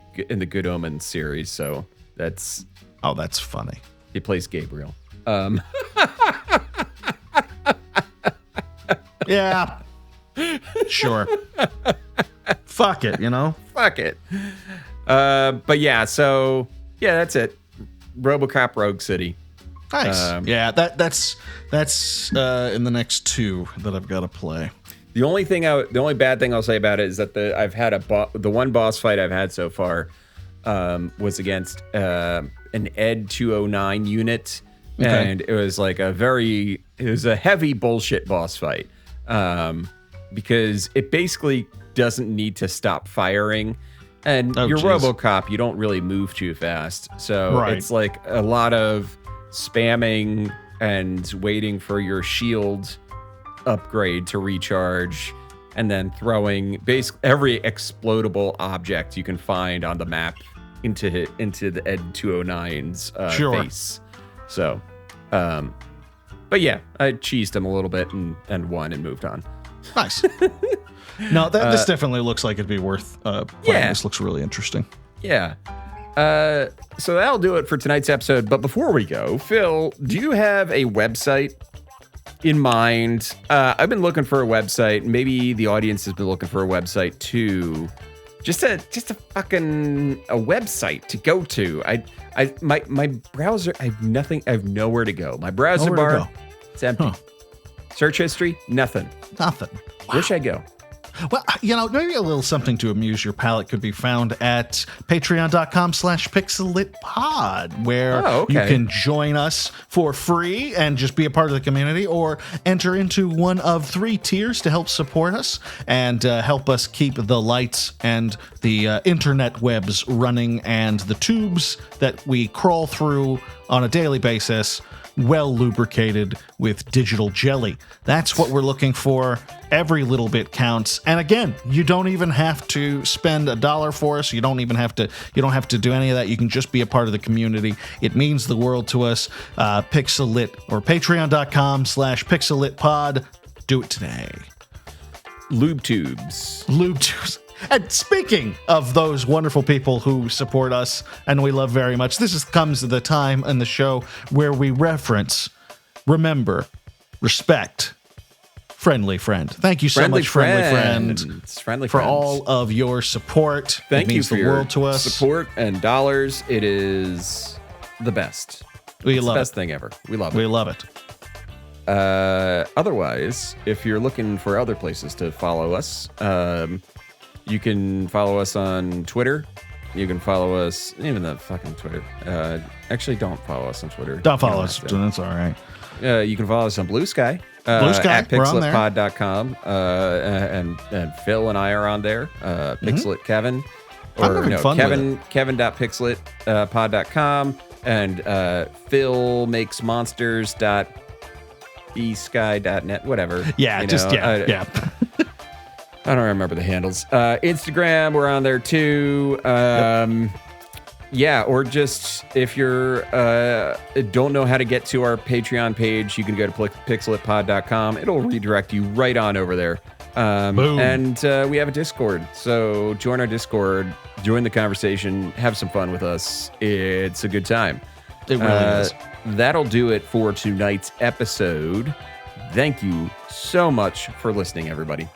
Speaker 2: Good Omens series. So that's
Speaker 1: funny.
Speaker 2: He plays Gabriel.
Speaker 1: Yeah. Sure. Fuck it,
Speaker 2: Fuck it. But yeah, so yeah, that's it. RoboCop Rogue City.
Speaker 1: Nice. Yeah, that's in the next 2 that I've got to play.
Speaker 2: The only bad thing I'll say about it is that I've had the one boss fight I've had so far was against an Ed 209 unit, and it was like a heavy bullshit boss fight because it basically doesn't need to stop firing. And you're RoboCop, you don't really move too fast. So It's like a lot of spamming and waiting for your shield upgrade to recharge, and then throwing basically every explodable object you can find on the map into the Ed 209's face. So, but yeah, I cheesed him a little bit and won and moved on.
Speaker 1: Nice. No, this definitely looks like it'd be worth playing. Yeah. This looks really interesting.
Speaker 2: Yeah. So that'll do it for tonight's episode. But before we go, Phil, do you have a website in mind? I've been looking for a website. Maybe the audience has been looking for a website too. Just a website to go to. My browser, I have nowhere to go. My browser bar, it's empty. Huh. Search history, nothing.
Speaker 1: Wow.
Speaker 2: Where should I go?
Speaker 1: Well, maybe a little something to amuse your palate could be found at patreon.com/pixelitpod, where you can join us for free and just be a part of the community, or enter into one of 3 tiers to help support us and help us keep the lights and the internet webs running and the tubes that we crawl through on a daily basis well lubricated with digital jelly. That's what we're looking for. Every little bit counts. And again, you don't even have to spend $1 for us. You don't have to do any of that. You can just be a part of the community. It means the world to us. Pixelit or patreon.com/pixelitpod. Do it today.
Speaker 2: Lube tubes.
Speaker 1: And speaking of those wonderful people who support us and we love very much, comes the time in the show where we reference, remember, respect, friendly friend. Thank you so much, friendly friend, for all of your support.
Speaker 2: Thank you for
Speaker 1: the world to us.
Speaker 2: Support and dollars. It is the best.
Speaker 1: We love it.
Speaker 2: Best thing ever. We love it.
Speaker 1: We love it.
Speaker 2: Otherwise, if you're looking for other places to follow us, you can follow us on Twitter. You can follow us, even the fucking Twitter. Actually, don't follow us on Twitter.
Speaker 1: Don't follow us. That's all right.
Speaker 2: You can follow us on Blue Sky.
Speaker 1: Blue Sky,
Speaker 2: at pixelitpod.com. And Phil and I are on there. Pixelit Kevin. Kevin.pixelitpod.com. And Phil makes monsters.bsky.net, whatever.
Speaker 1: Yeah, yeah.
Speaker 2: I don't remember the handles. Instagram, we're on there too. Yeah, or just if you're don't know how to get to our Patreon page, you can go to pixelitpod.com. It'll redirect you right on over there.
Speaker 1: Boom.
Speaker 2: And we have a Discord, so join our Discord, join the conversation, have some fun with us. It's a good time.
Speaker 1: It really is.
Speaker 2: That'll do it for tonight's episode. Thank you so much for listening, everybody.